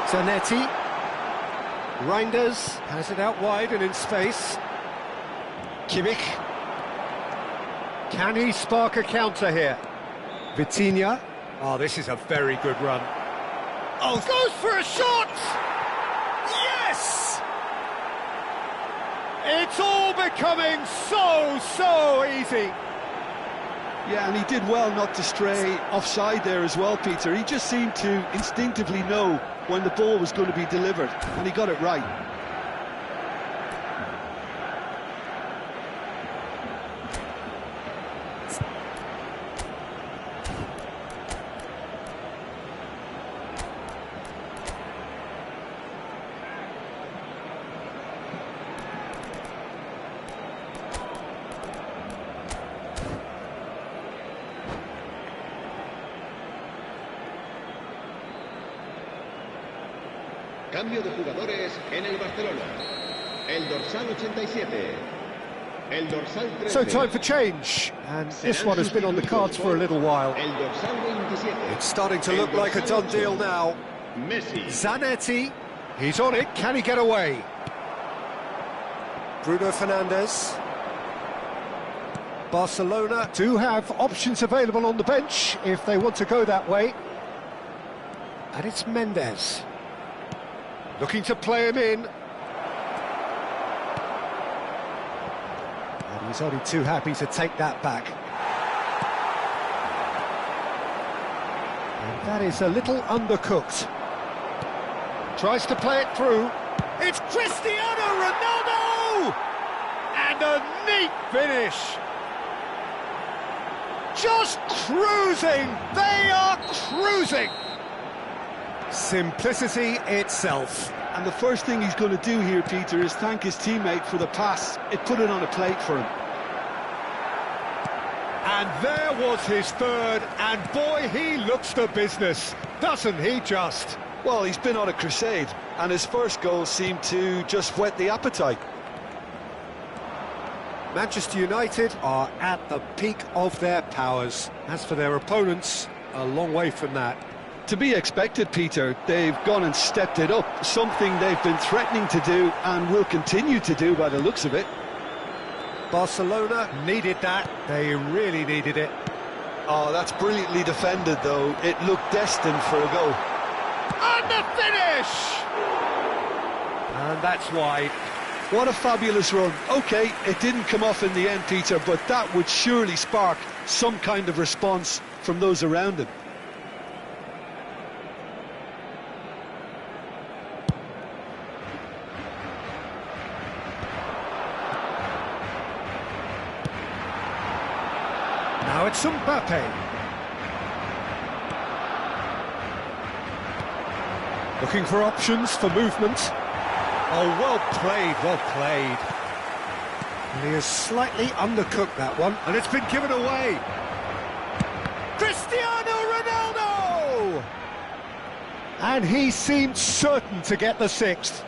Zanetti. Reinders has it out wide and in space. Kimmich. Can he spark a counter here? Vitinha. Oh, this is a very good run. Oh, goes for a shot! Yes! It's all becoming so easy. Yeah, and he did well not to stray offside there as well, Peter. He just seemed to instinctively know when the ball was going to be delivered, and he got it right. Cambio de jugadores en el Barcelona. El dorsal 87. El dorsal 13. So time for change, and this one has been on the cards for a little while. El dorsal 27. It's starting to look like a done deal now. Messi. Zanetti, he's on it, can he get away? Bruno Fernandes. Barcelona do have options available on the bench if they want to go that way. And it's Mendes. Looking to play him in. And he's only too happy to take that back. And that is a little undercooked. Tries to play it through. It's Cristiano Ronaldo! And a neat finish. Just cruising. They are cruising. Simplicity itself. And the first thing he's going to do here, Peter, is thank his teammate for the pass. It put it on a plate for him. And there was his third, and boy, he looks the business, doesn't he just? Well, he's been on a crusade, and his first goal seemed to just whet the appetite. Manchester United are at the peak of their powers. As for their opponents, a long way from that. To be expected, Peter. They've gone and stepped it up, something they've been threatening to do and will continue to do by the looks of it. Barcelona needed that, they really needed it. Oh, that's brilliantly defended, though. It looked destined for a goal. And the finish! And that's wide. What a fabulous run. OK, it didn't come off in the end, Peter, but that would surely spark some kind of response from those around him. Now it's Mbappe. Looking for options for movement. Oh, well played, well played. And he has slightly undercooked that one, and it's been given away. Cristiano Ronaldo! And he seemed certain to get the sixth.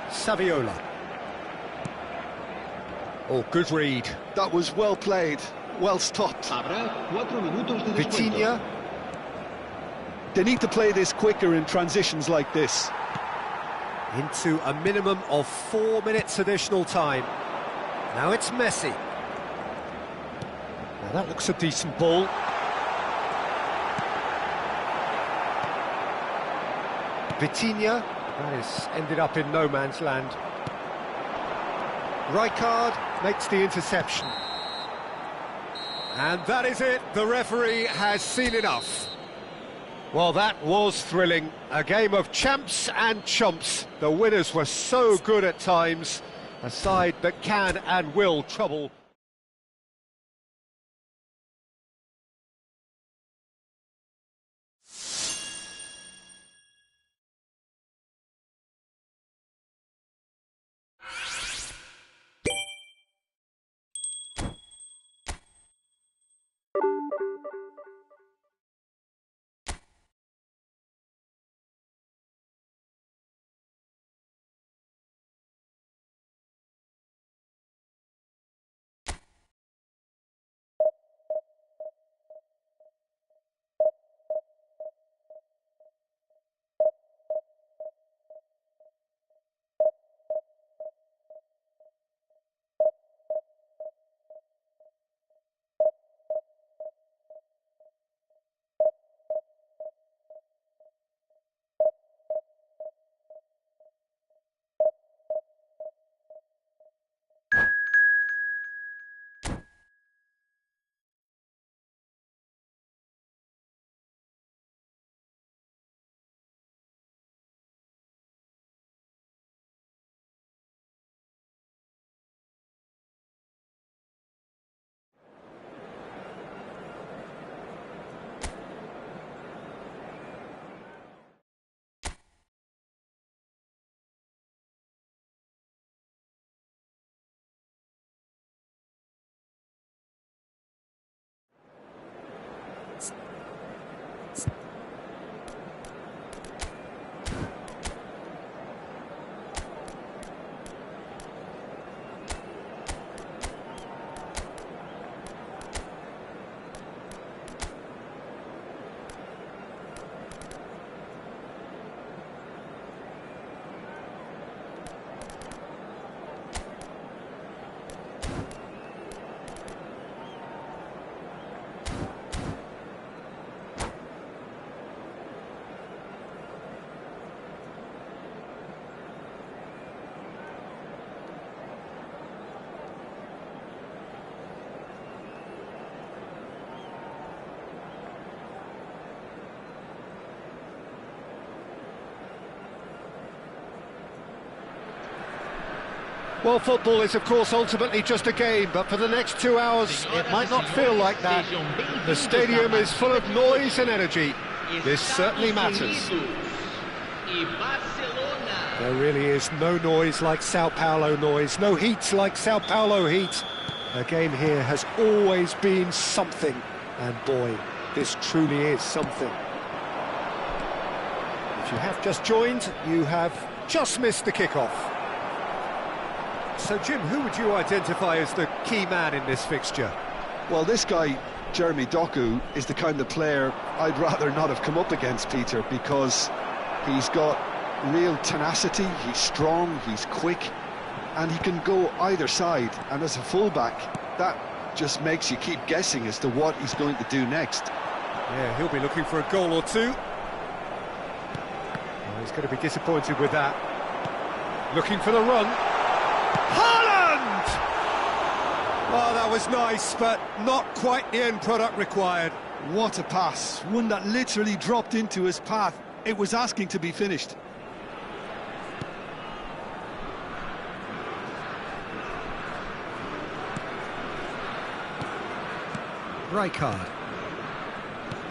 Saviola. Oh, good read. That was well played, well stopped. Habrá 4 minutos de descuento. Vitinha. They need to play this quicker in transitions like this. Into a minimum of 4 minutes additional time. Now it's Messi. Now that looks a decent ball. Vitinha. That has ended up in no man's land. Rijkaard makes the interception. And that is it. The referee has seen enough. Well, that was thrilling. A game of champs and chumps. The winners were so good at times. A side that can and will trouble. Well, football is, of course, ultimately just a game, but for the next 2 hours, it might not feel like that. The stadium is full of noise and energy. This certainly matters. There really is no noise like Sao Paulo noise, no heat like Sao Paulo heat. A game here has always been something, and boy, this truly is something. If you have just joined, you have just missed the kickoff. So, Jim, who would you identify as the key man in this fixture? Well, this guy, Jeremy Doku, is the kind of player I'd rather not have come up against, Peter, because he's got real tenacity, he's strong, he's quick, and he can go either side. And as a fullback, that just makes you keep guessing as to what he's going to do next. Yeah, he'll be looking for a goal or two. Oh, he's going to be disappointed with that. Looking for the run. Haaland! Oh, that was nice, but not quite the end product required. What a pass, one that literally dropped into his path. It was asking to be finished. Rijkaard.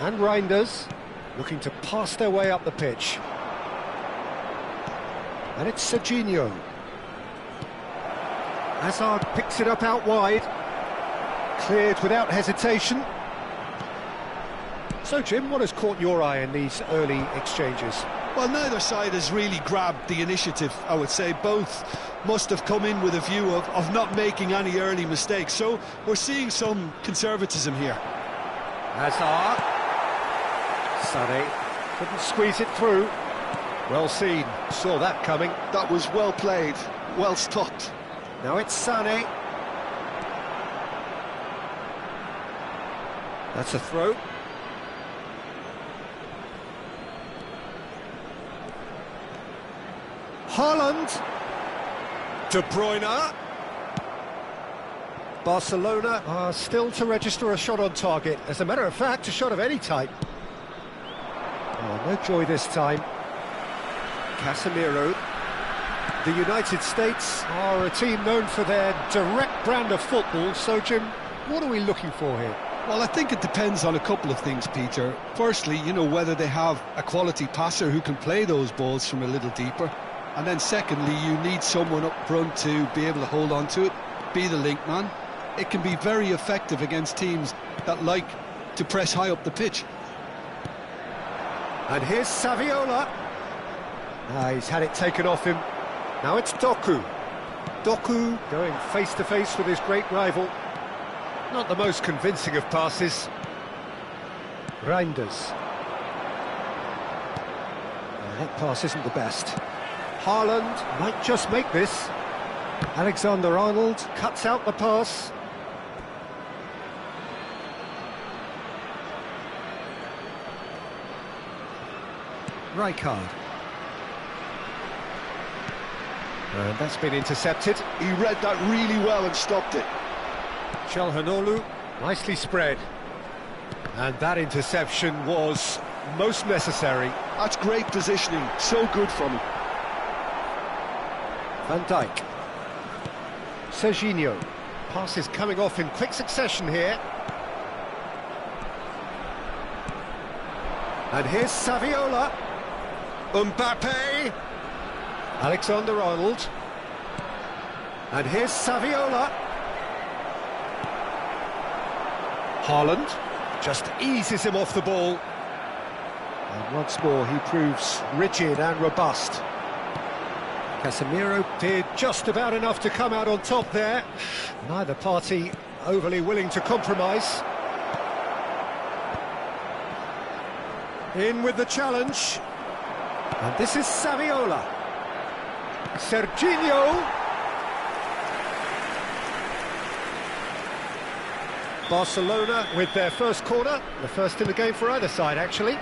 And Reinders looking to pass their way up the pitch. And it's Serginho. Hazard picks it up out wide. Cleared without hesitation. So, Jim, what has caught your eye in these early exchanges? Well, neither side has really grabbed the initiative, I would say. Both must have come in with a view of not making any early mistakes. So we're seeing some conservatism here. Hazard. Sané couldn't squeeze it through. Well seen, saw that coming. That was well played, well stopped. Now it's Sané. That's a throw. Haaland. De Bruyne. Barcelona are still to register a shot on target. As a matter of fact, a shot of any type. Oh, no joy this time. Casemiro. The United States are a team known for their direct brand of football. So, Jim, what are we looking for here? Well, I think it depends on a couple of things, Peter. Firstly, you know, whether they have a quality passer who can play those balls from a little deeper. And then secondly, you need someone up front to be able to hold on to it, be the link man. It can be very effective against teams that like to press high up the pitch. And here's Saviola. He's had it taken off him. Now it's Doku. Doku going face-to-face with his great rival. Not the most convincing of passes. Reinders. That pass isn't the best. Haaland might just make this. Alexander-Arnold cuts out the pass. Rijkaard. And that's been intercepted. He read that really well and stopped it. Çalhanoğlu nicely spread. And that interception was most necessary. That's great positioning, so good from him. Van Dijk. Serginho. Passes coming off in quick succession here. And here's Saviola. Mbappe. Alexander-Arnold. And here's Saviola. Haaland just eases him off the ball. And once more he proves rigid and robust. Casemiro did just about enough to come out on top there. Neither party overly willing to compromise. In with the challenge. And this is Saviola. Serginho. Barcelona with their first corner. The first in the game for either side, actually.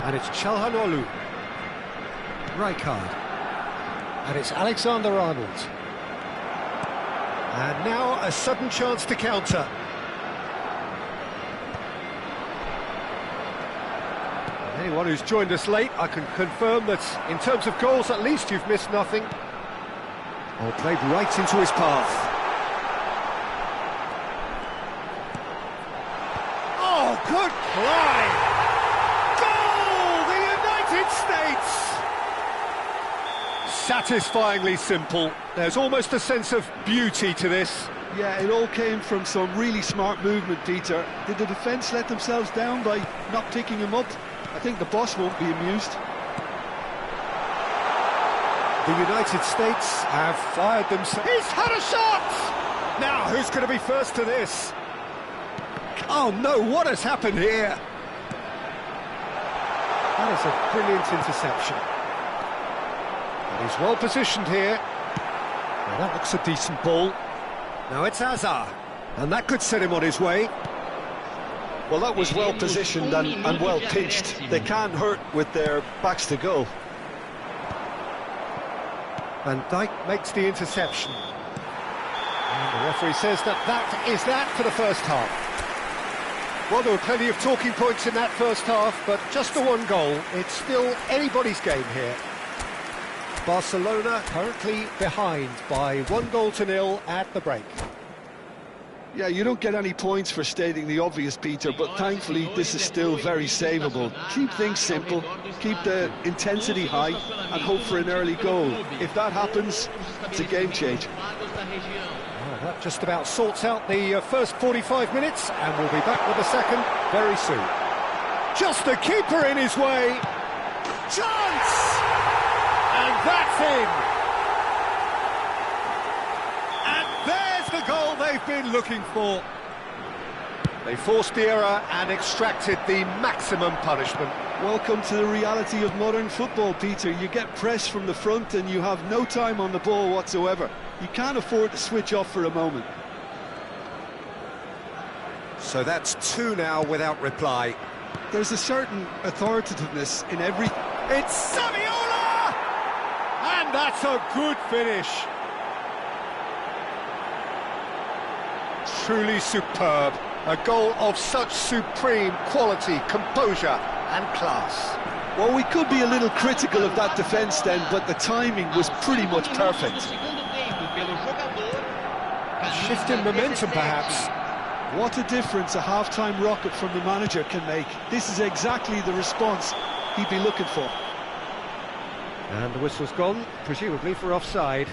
And it's Çalhanoğlu. Rijkaard. And it's Alexander-Arnold. And now a sudden chance to counter. Anyone who's joined us late, I can confirm that in terms of goals, at least you've missed nothing. Or played right into his path. Oh, good play! Goal! The United States! satisfyingly simple. There's almost a sense of beauty to this. Yeah, it all came from some really smart movement, Peter. Did the defence let themselves down by not picking him up? I think the boss won't be amused. The United States have fired themselves. He's had a shot! Now, who's going to be first to this? Oh no, what has happened here? That is a brilliant interception. And he's well positioned here. Well, that looks a decent ball. Now it's Hazard, and that could set him on his way. Well, that was well positioned and well pitched. They can't hurt with their backs to goal. Van Dijk makes the interception. And the referee says that is that for the first half. Well, there were plenty of talking points in that first half, but just the one goal. It's still anybody's game here. Barcelona currently behind by 1-0 at the break. Yeah, you don't get any points for stating the obvious, Peter, but thankfully this is still very savable. Keep things simple, keep the intensity high, and hope for an early goal. If that happens, it's a game change. Well, that just about sorts out the first 45 minutes, and we'll be back with the second very soon. Just the keeper in his way. Chance! And that's in! And there's the goal they've been looking for. They forced the error and extracted the maximum punishment. Welcome to the reality of modern football, Peter. You get pressed from the front and you have no time on the ball whatsoever. You can't afford to switch off for a moment. So that's 2 now without reply. There's a certain authoritativeness in every... It's Saviola! And that's a good finish. Truly superb. A goal of such supreme quality, composure and class. Well, we could be a little critical of that defence then, but the timing was pretty much perfect. Shift in momentum, perhaps. What a difference a half-time rocket from the manager can make. This is exactly the response he'd be looking for. And the whistle's gone, presumably for offside.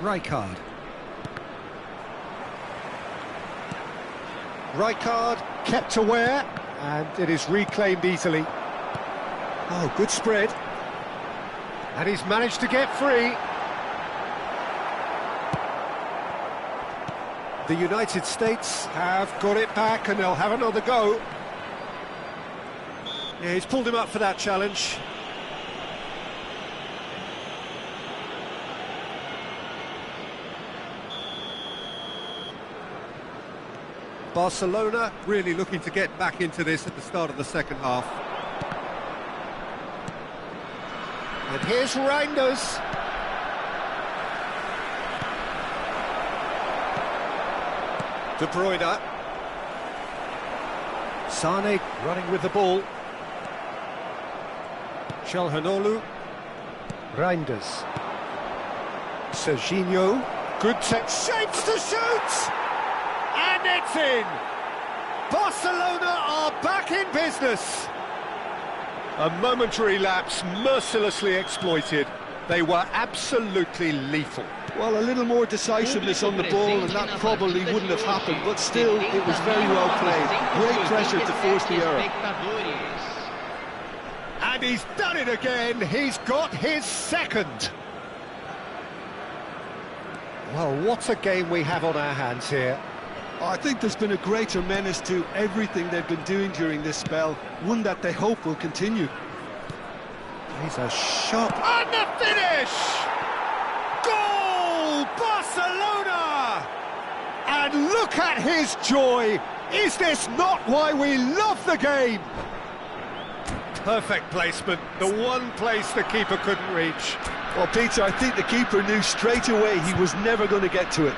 Rijkaard. Rijkaard kept aware, and it is reclaimed easily. Oh, good spread. And he's managed to get free. The United States have got it back and they'll have another go. Yeah, he's pulled him up for that challenge. Barcelona really looking to get back into this at the start of the second half. And here's Reinders. De Bruyne. Sane running with the ball. Çalhanoğlu. Reinders. Serginho. Good tech. Shapes to shoot! And it's in! Barcelona are back in business. A momentary lapse mercilessly exploited. They were absolutely lethal. Well, a little more decisiveness on the ball and that probably wouldn't have happened, but still, it was very well played. Great pressure to force the error. And he's done it again. He's got his second. Well, what a game we have on our hands here. I think there's been a greater menace to everything they've been doing during this spell, one that they hope will continue. He's a shot. And the finish! Goal! Barcelona! And look at his joy! Is this not why we love the game? Perfect placement, the one place the keeper couldn't reach. Well, Peter, I think the keeper knew straight away he was never going to get to it.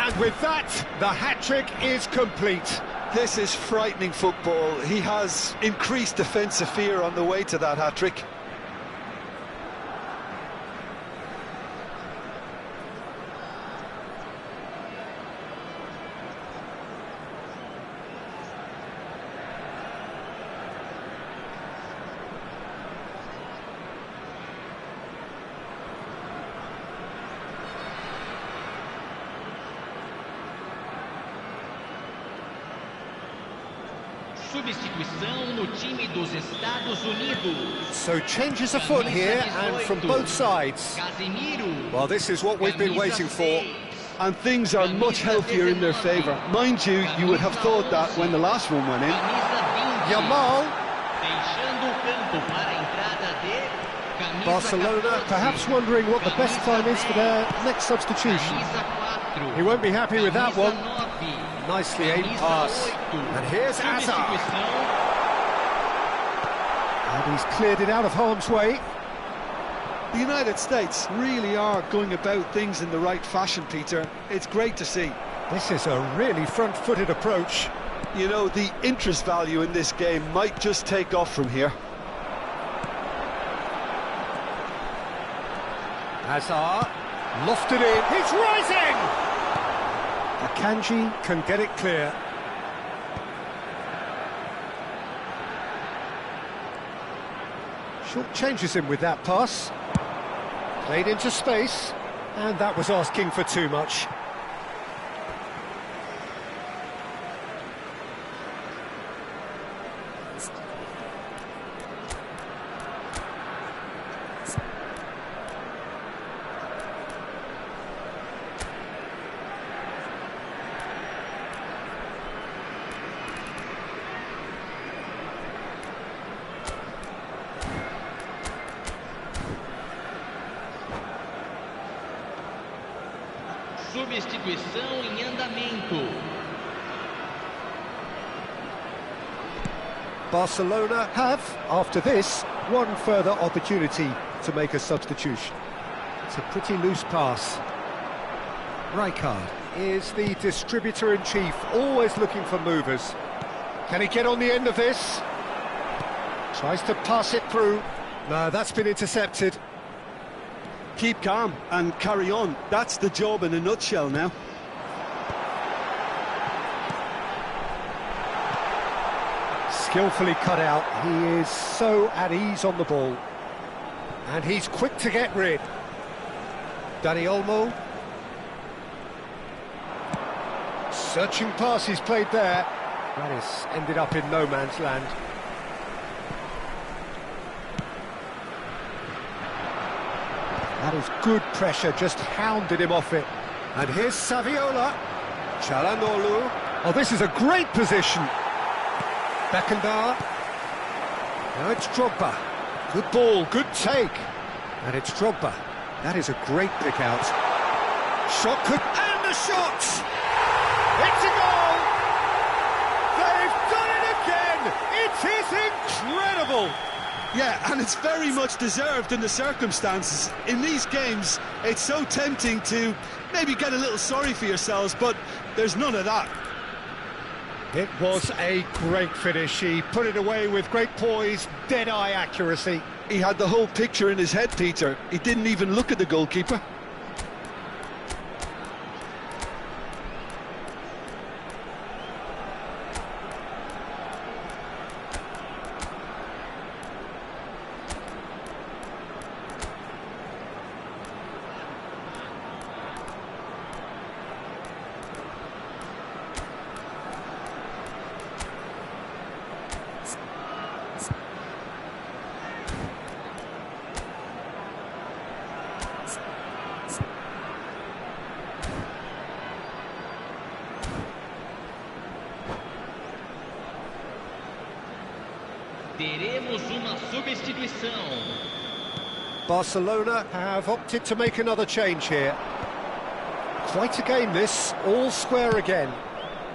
And with that, the hat-trick is complete. This is frightening football. He has increased defensive fear on the way to that hat-trick. Substituição no time dos Estados Unidos. So changes afoot here, and from both sides. Casemiro. Well, this is what we've been waiting for. And things are much healthier in their favour. Mind you, you would have thought that when the last one went in. Yamal. Deixando o campo para a entrada de camisa Barcelona 14. perhaps wondering what the best time is for their next substitution. Camisa 4. He won't be happy with that one. Camisa 9. Nicely aimed Camisa pass. 8. And here's Hazard. Substituição. And he's cleared it out of harm's way. The United States really are going about things in the right fashion, Peter. It's great to see. This is a really front-footed approach. You know, the interest value in this game might just take off from here. Hazard, lofted in, he's rising! Akanji can get it clear. Short changes him with that pass. Played into space, and that was asking for too much. Substituição em andamento. Barcelona have, after this, one further opportunity to make a substitution. It's a pretty loose pass. Rijkaard is the distributor-in-chief, always looking for movers. Can he get on the end of this? Tries to pass it through. No, that's been intercepted. Keep calm and carry on. That's the job in a nutshell now. Skillfully cut out. He is so at ease on the ball. And he's quick to get rid. Dani Olmo. Searching pass he's played there. That has ended up in no man's land. That is good pressure, just hounded him off it. And here's Saviola. Çalhanoğlu. Oh, this is a great position. Beckenbauer. Now it's Drogba. Good ball, good take. And it's Drogba. That is a great pick out. Shot could... And the shot! It's a goal! They've done it again! It is incredible! Yeah, and it's very much deserved in the circumstances. In these games, it's so tempting to maybe get a little sorry for yourselves, but there's none of that. It was a great finish. He put it away with great poise, dead-eye accuracy. He had the whole picture in his head, Peter. He didn't even look at the goalkeeper. Teremos uma substituição. Barcelona have opted to make another change here. Quite a game this, all square again.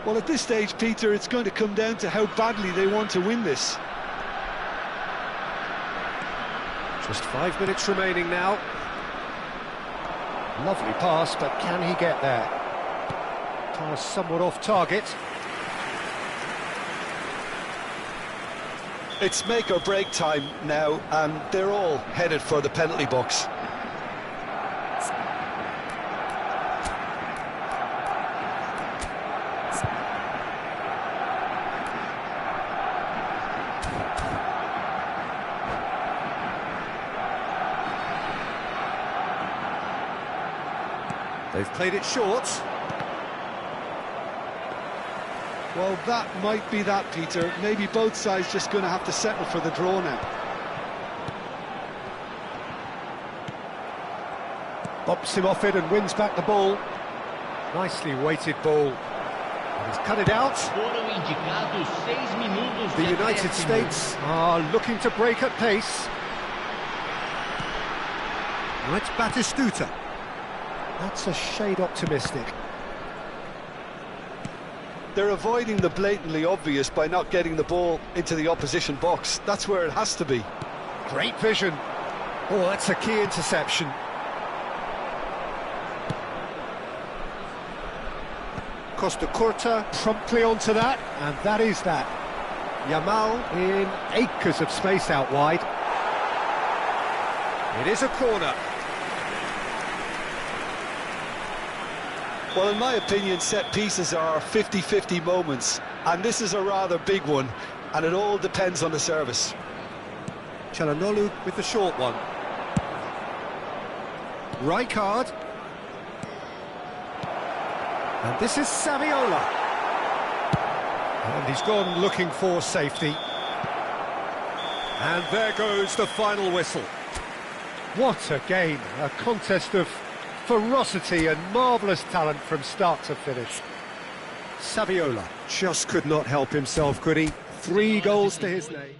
Well, at this stage, Peter, it's going to come down to how badly they want to win this. Just 5 minutes remaining now. Lovely pass, but can he get there? Pass somewhat off target. It's make or break time now, and they're all headed for the penalty box. They've played it short. Well, that might be that, Peter. Maybe both sides just going to have to settle for the draw now. Bops him off it and wins back the ball. Nicely weighted ball. And he's cut it out. Foram indicados 6 minutos The de United acréscimo. States are looking to break at pace. Now it's Batistuta. That's a shade optimistic. They're avoiding the blatantly obvious by not getting the ball into the opposition box. That's where it has to be. Great vision. Oh, that's a key interception. Costa Curta promptly onto that, and that is that. Yamal in acres of space out wide. It is a corner. Well, in my opinion, set pieces are 50-50 moments, and this is a rather big one, and it all depends on the service. Çalhanoğlu with the short one. Rijkaard. And this is Saviola. And he's gone looking for safety. And there goes the final whistle. What a game, a contest of ferocity and marvellous talent from start to finish. Saviola just could not help himself, could he? 3 goals to his name.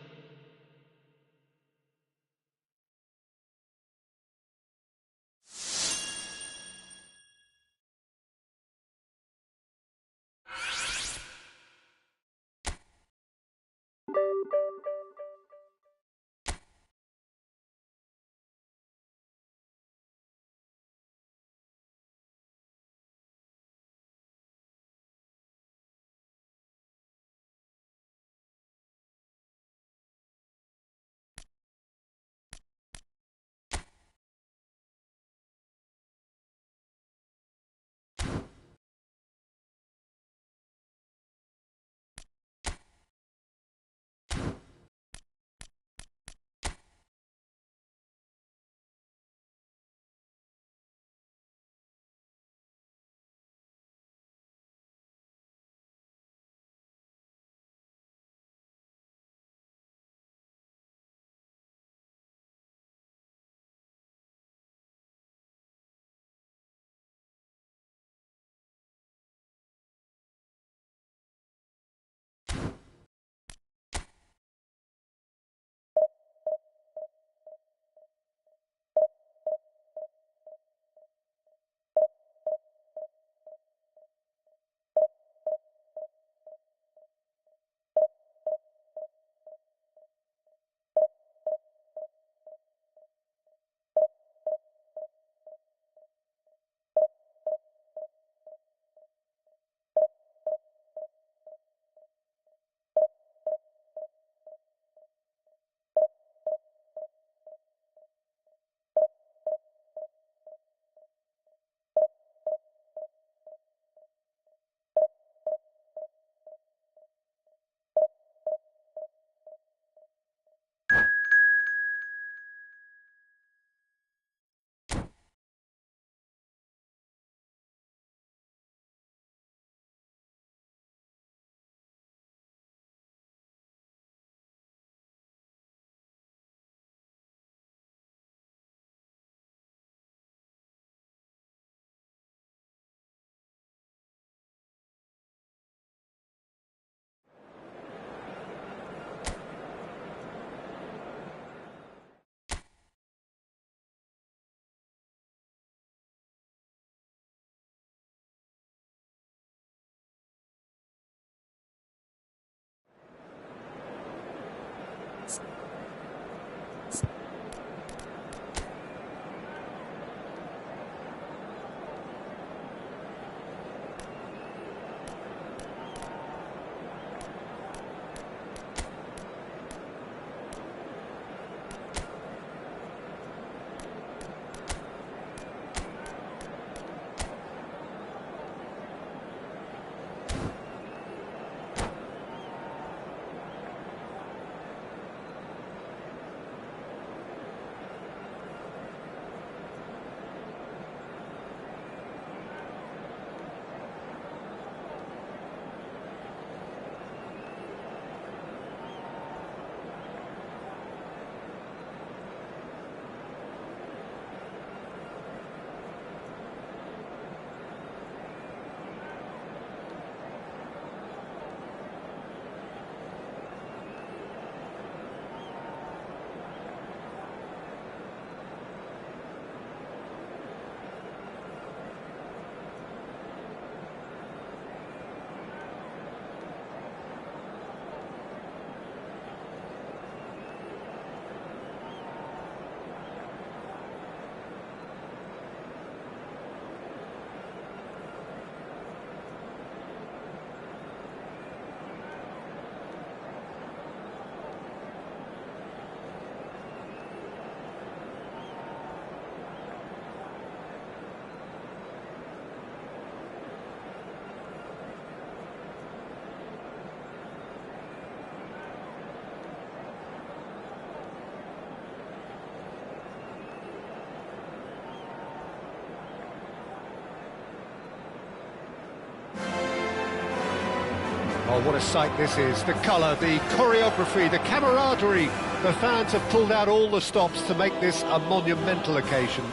Oh, what a sight this is. The colour, the choreography, the camaraderie. The fans have pulled out all the stops to make this a monumental occasion.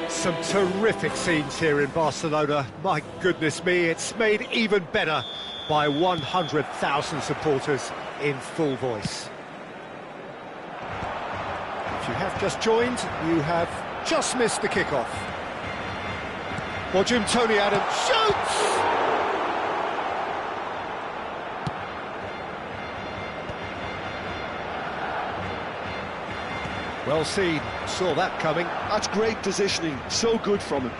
Some terrific scenes here in Barcelona. My goodness me, it's made even better by 100,000 supporters in full voice. If you have just joined, you have just missed the kickoff. Well, Tony Adams shoots! Well seen, saw that coming. That's great positioning, so good from him.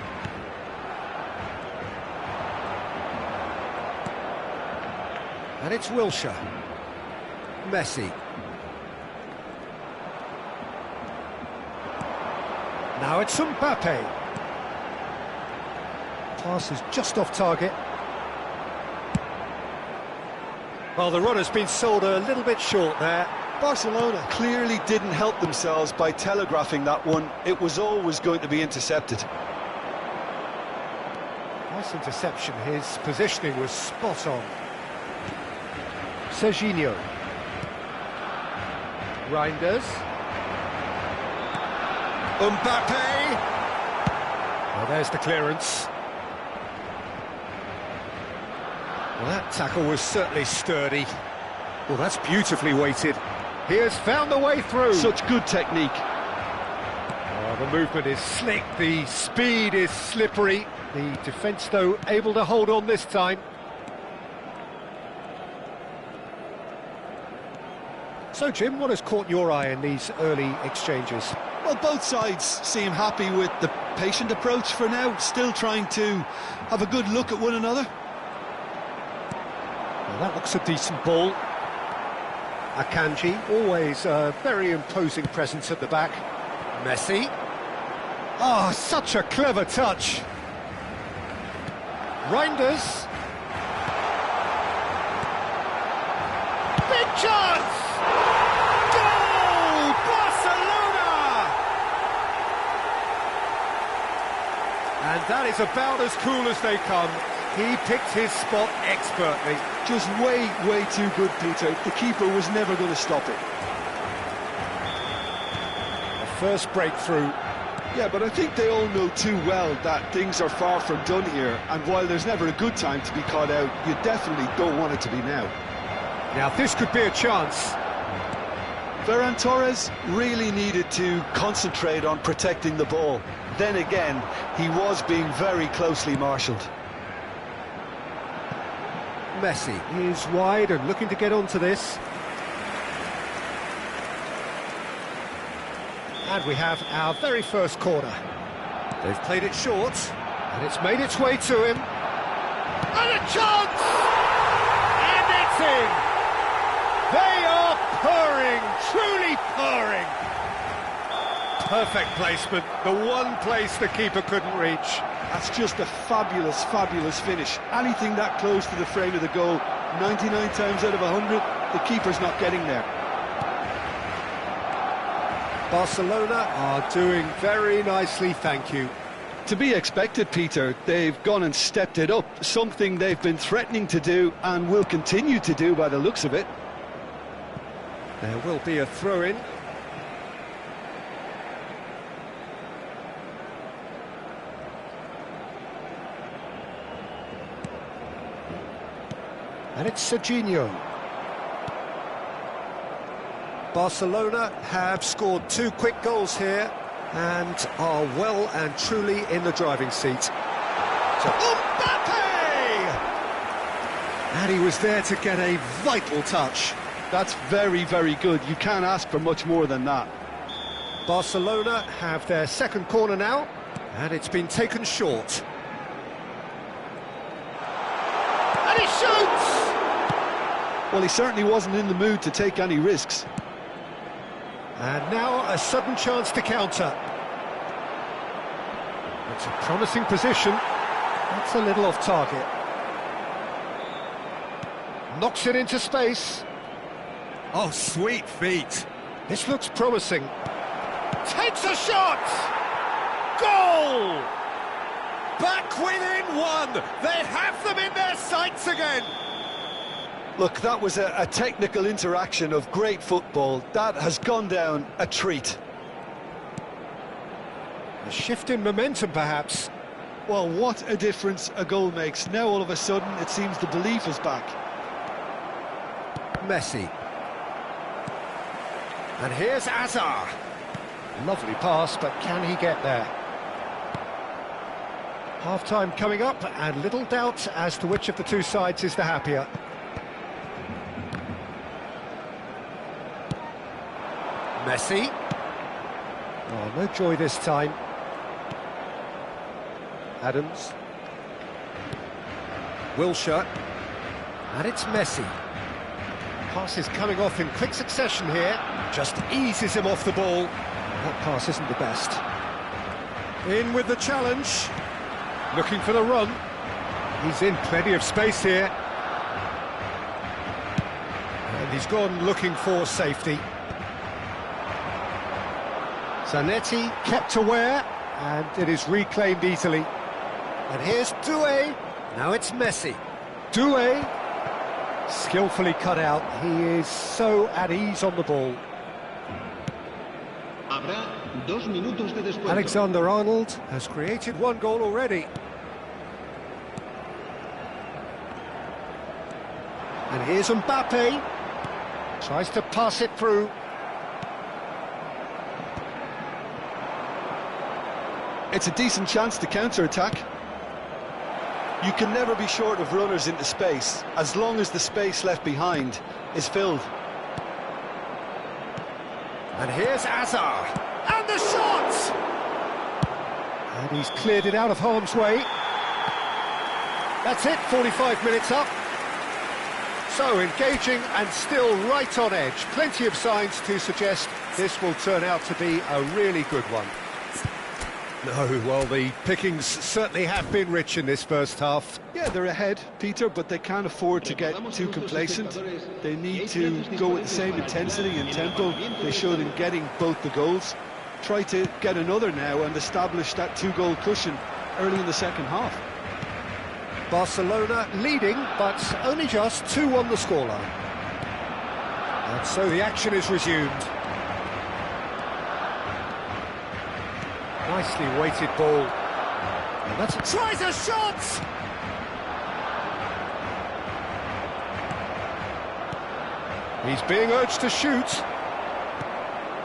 And it's Wilshere. Messi. Now it's Mbappe. Pass is just off target. Well, the runner's been sold a little bit short there. Barcelona clearly didn't help themselves by telegraphing that one. It was always going to be intercepted. Nice interception, his positioning was spot on. Serginho. Reinders. Mbappe! Well, there's the clearance. Well, that tackle was certainly sturdy. Well, that's beautifully weighted. He has found the way through. Such good technique. Oh, the movement is slick, the speed is slippery. The defence, though, able to hold on this time. So, Jim, what has caught your eye in these early exchanges? Well, both sides seem happy with the patient approach for now, still trying to have a good look at one another. Well, that looks a decent ball. Akanji, always a very imposing presence at the back. Messi. Oh, such a clever touch. Reinders. Big chance! Goal! Barcelona! And that is about as cool as they come. He picked his spot expertly. Just way too good, Peter. The keeper was never going to stop it. A first breakthrough. Yeah, but I think they all know too well that things are far from done here, and while there's never a good time to be caught out, you definitely don't want it to be now. Now, this could be a chance. Ferran Torres really needed to concentrate on protecting the ball. Then again, he was being very closely marshalled. Messi is wide and looking to get onto this. And we have our very first corner. They've played it short, and it's made its way to him. And a chance! And it's in! They are purring, truly purring. Perfect placement, the one place the keeper couldn't reach. That's just a fabulous finish. Anything that close to the frame of the goal, 99 times out of 100, the keeper's not getting there. Barcelona are doing very nicely, thank you. To be expected, Peter. They've gone and stepped it up, something they've been threatening to do and will continue to do by the looks of it. There will be a throw-in. And it's Serginho. Barcelona have scored 2 quick goals here and are well and truly in the driving seat. So Mbappe! And he was there to get a vital touch. That's very good. You can't ask for much more than that. Barcelona have their second corner now, and it's been taken short. And he shoots! Well, he certainly wasn't in the mood to take any risks. And now a sudden chance to counter. It's a promising position. That's a little off target. Knocks it into space. Oh, sweet feet. This looks promising. Takes a shot! Goal! back within one. They have them in their sights again. Look, that was a technical interaction of great football. That has gone down a treat. A shift in momentum, perhaps. Well, what a difference a goal makes. Now, all of a sudden, it seems the belief is back. Messi. And here's Azar. Lovely pass, but can he get there? Half-time coming up, and little doubt as to which of the two sides is the happier. Messi. Oh, no joy this time. Adams. Wilshere. And it's Messi. Pass is coming off in quick succession here. Just eases him off the ball. That pass isn't the best. In with the challenge. Looking for the run. He's in plenty of space here. And he's gone looking for safety. Zanetti kept aware, and it is reclaimed easily. And here's Doué. Now it's Messi. Doué, skillfully cut out. He is so at ease on the ball. Habrá 2 minutos de descuento. Alexander-Arnold has created one goal already. And here's Mbappe. Tries to pass it through. It's a decent chance to counter-attack. You can never be short of runners into space, as long as the space left behind is filled. And here's Azar. And the shot! And he's cleared it out of harm's way. That's it, 45 minutes up. So engaging and still right on edge. Plenty of signs to suggest this will turn out to be a really good one. No, well, the pickings certainly have been rich in this first half. Yeah, they're ahead, Peter, but they can't afford to get too complacent. They need to go with the same intensity and tempo they showed in getting both the goals. Try to get another now and establish that 2-goal cushion early in the second half. Barcelona leading, but only just 2 on the scoreline. And so the action is resumed. Nicely weighted ball. And that's tries a shot! He's being urged to shoot.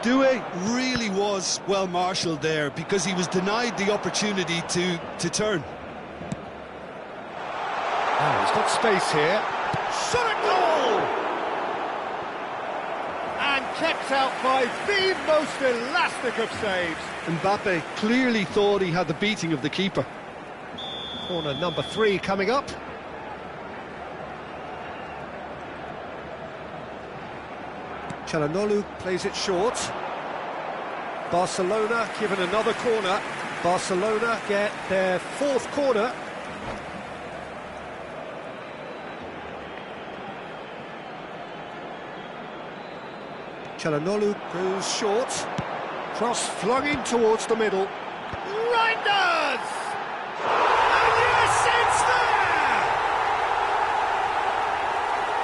Doué really was well marshalled there because he was denied the opportunity to turn. Oh, he's got space here. Shot at goal! And kept out by the most elastic of saves. Mbappe clearly thought he had the beating of the keeper. Corner number 3 coming up. Çalhanoğlu plays it short. Barcelona given another corner. Barcelona get their 4th corner. Çalhanoğlu goes short. Cross flung in towards the middle. Reinders! And yes, it's there!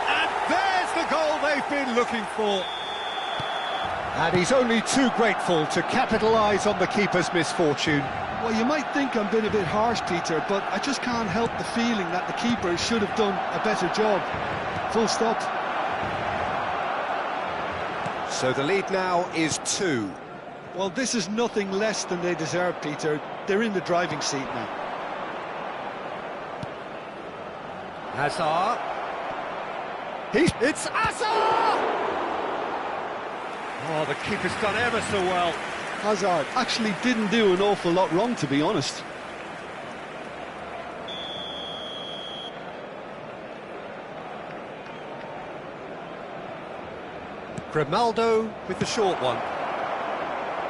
And there's the goal they've been looking for. And he's only too grateful to capitalise on the keeper's misfortune. Well, you might think I'm being a bit harsh, Peter, but I just can't help the feeling that the keeper should have done a better job. Full stop. So the lead now is 2. Well, this is nothing less than they deserve, Peter. They're in the driving seat now. Hazard. It's Hazard! Oh, the keeper's done ever so well. Hazard actually didn't do an awful lot wrong, to be honest. Grimaldo with the short one.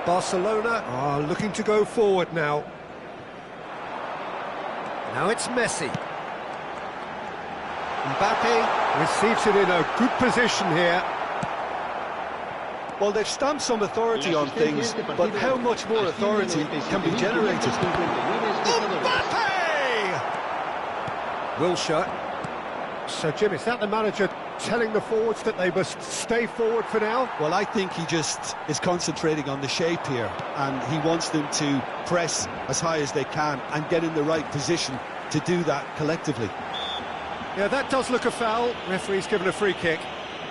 Barcelona are looking to go forward now. Now it's Messi. Mbappe receives it in a good position here. Well, they've stamped some authority on things, but how much more authority can be generated? Mbappe! Wilshere. So, Jim, is that the manager telling the forwards that they must stay forward for now? Well, I think he just is concentrating on the shape here, and he wants them to press as high as they can and get in the right position to do that collectively. Yeah, that does look a foul. Referee's given a free kick.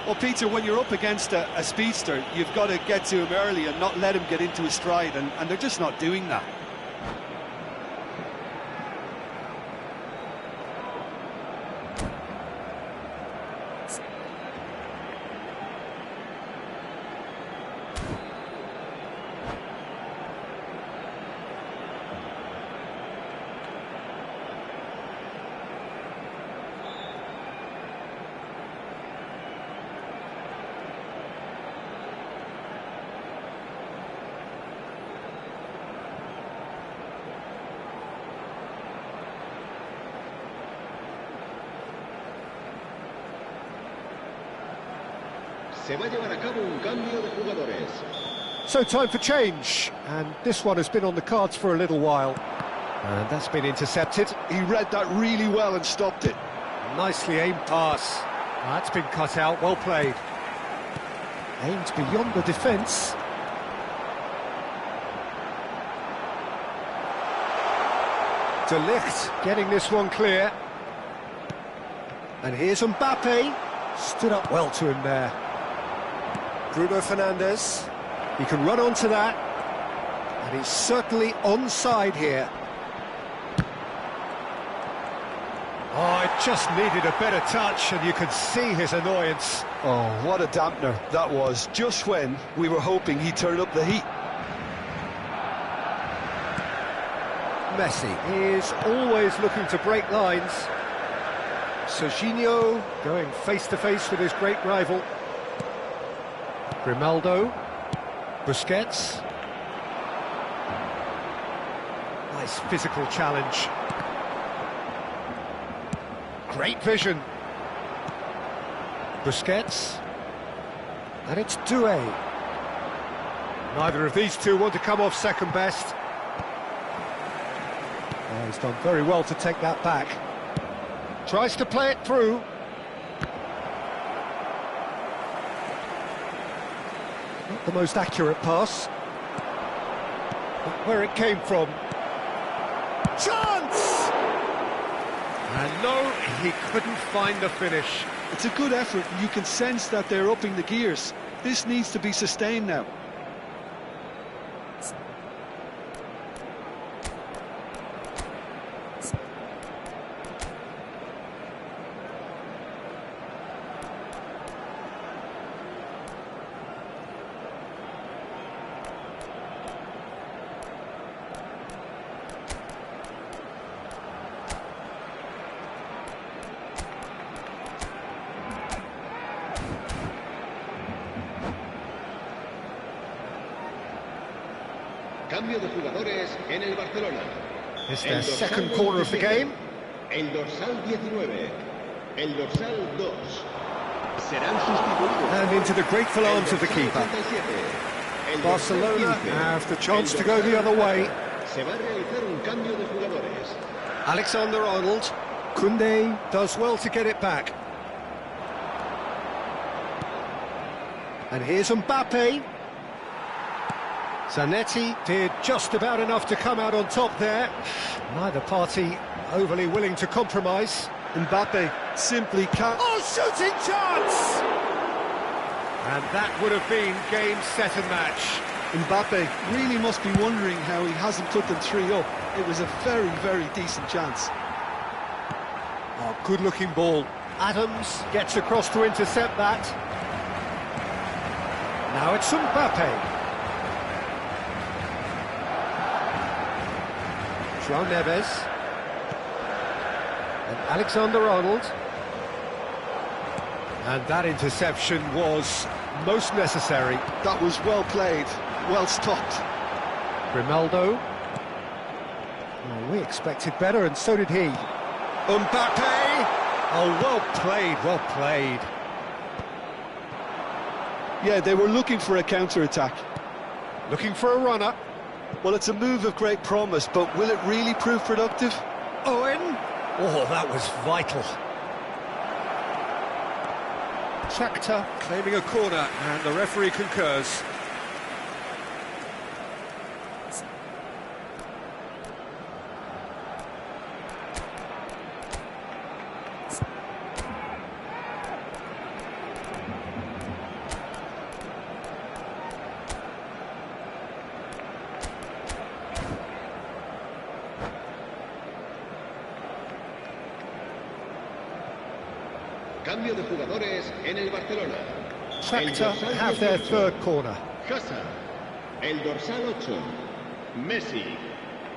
Well, Peter, when you're up against a speedster, you've got to get to him early and not let him get into his stride, and they're just not doing that. Se va a llevar a cabo un cambio de jugadores. So time for change, and this one has been on the cards for a little while. And that's been intercepted. He read that really well and stopped it. Nicely aimed pass. That's been cut out, well played. Aimed beyond the defence. De Ligt getting this one clear. And here's Mbappe. Stood up well to him there. Bruno Fernandes. He can run onto that. And he's certainly onside here. Oh, it just needed a better touch, and you could see his annoyance. Oh, what a dampener that was, just when we were hoping he'd turn up the heat. Messi is always looking to break lines. Serginho going face-to-face with his great rival. Grimaldo. Busquets. Nice physical challenge. Great vision. Busquets. And it's Doué. Neither of these two want to come off second best. Oh, he's done very well to take that back. Tries to play it through. Not the most accurate pass. But where it came from. Chance! And no, he couldn't find the finish. It's a good effort, and you can sense that they're upping the gears. This needs to be sustained now. Cambio de jugadores en el Barcelona. It's their second corner of the game. El dorsal 19. El dorsal 2. Serán sustituidos. And into the grateful arms of the keeper. Barcelona have the chance to go the other way. Se va a realizar un cambio de jugadores. Alexander-Arnold. Koundé does well to get it back. And here's Mbappe. Zanetti did just about enough to come out on top there. Neither party overly willing to compromise. Mbappe simply can't... Oh, shooting chance! And that would have been game, set and match. Mbappe really must be wondering how he hasn't put them 3 up. It was a very, very decent chance. Oh, good-looking ball. Adams gets across to intercept that. Now it's Mbappe. João Neves. And Alexander-Arnold. And that interception was most necessary. That was well played, well stopped. Grimaldo. Oh, we expected better, and so did he. Mbappe! Oh, well played, well played. Yeah, they were looking for a counter-attack. Looking for a runner. Well, it's a move of great promise, but will it really prove productive? Owen. Oh, that was vital. Shakhtar claiming a corner, and the referee concurs. Cambio de jugadores en el Barcelona. Shakhtar have their third corner. Hazard, el dorsal 8. Messi.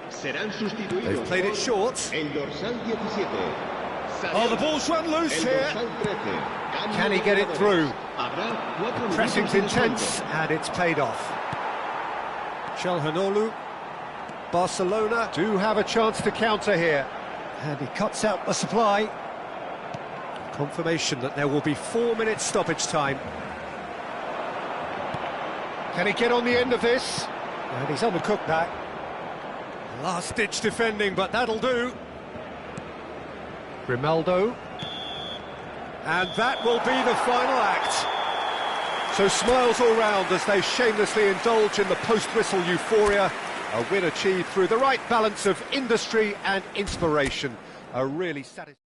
Serán sustituidos. They've played it short. El dorsal 17. Oh, the ball's run loose El here. dorsal 13. Cambio Can he de get it jugadores. through? Habrá 4 Pressing's minutos de intense, descuento. and it's paid off. Çalhanoğlu. Barcelona do have a chance to counter here. And he cuts out the supply. Confirmation that there will be 4 minutes stoppage time. Can he get on the end of this? And he's undercooked that. Last-ditch defending, but that'll do. Grimaldo. And that will be the final act. So smiles all round as they shamelessly indulge in the post-whistle euphoria. A win achieved through the right balance of industry and inspiration. A really satisfying...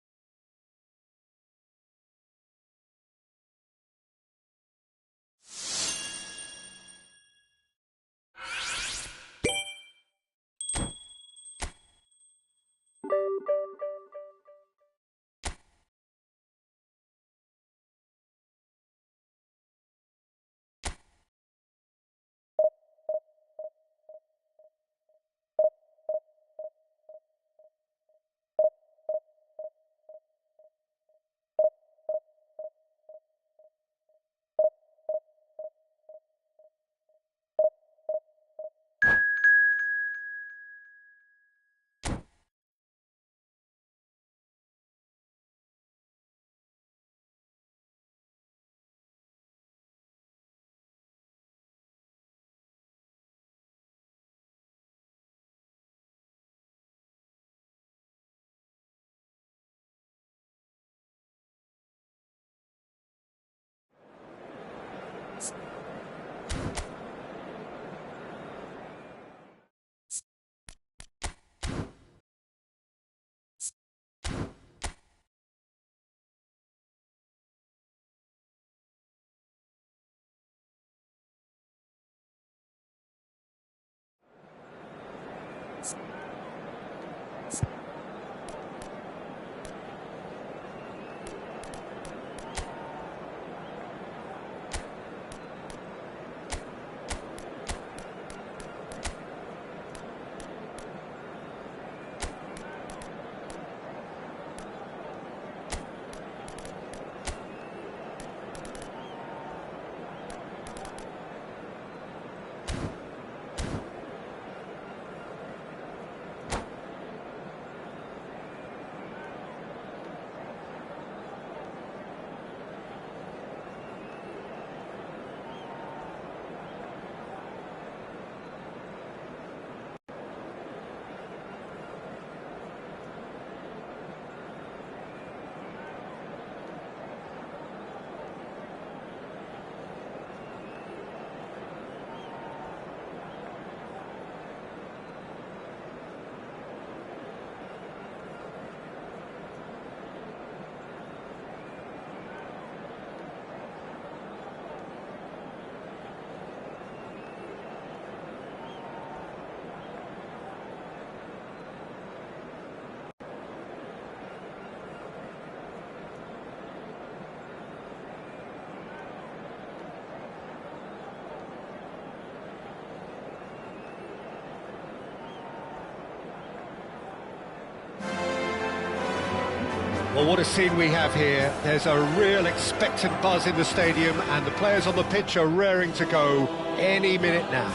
Well, what a scene we have here. There's a real expectant buzz in the stadium, and the players on the pitch are raring to go any minute now.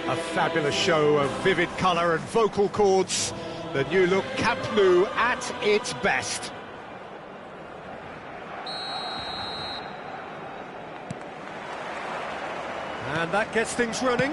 A fabulous show of vivid colour and vocal cords. The new look Camp Nou at its best. And that gets things running.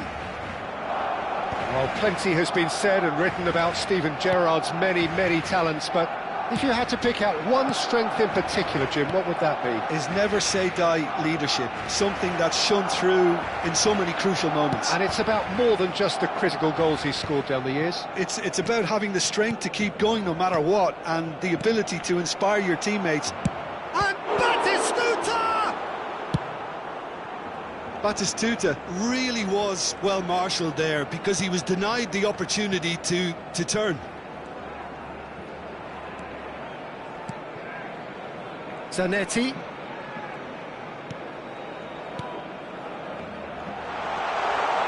Well, plenty has been said and written about Steven Gerrard's many, many talents, but if you had to pick out one strength in particular, Jim, what would that be? His never-say-die leadership, something that's shone through in so many crucial moments. And it's about more than just the critical goals he's scored down the years. It's about having the strength to keep going no matter what, and the ability to inspire your teammates. And Batistuta! Batistuta really was well marshalled there because he was denied the opportunity to turn. Zanetti.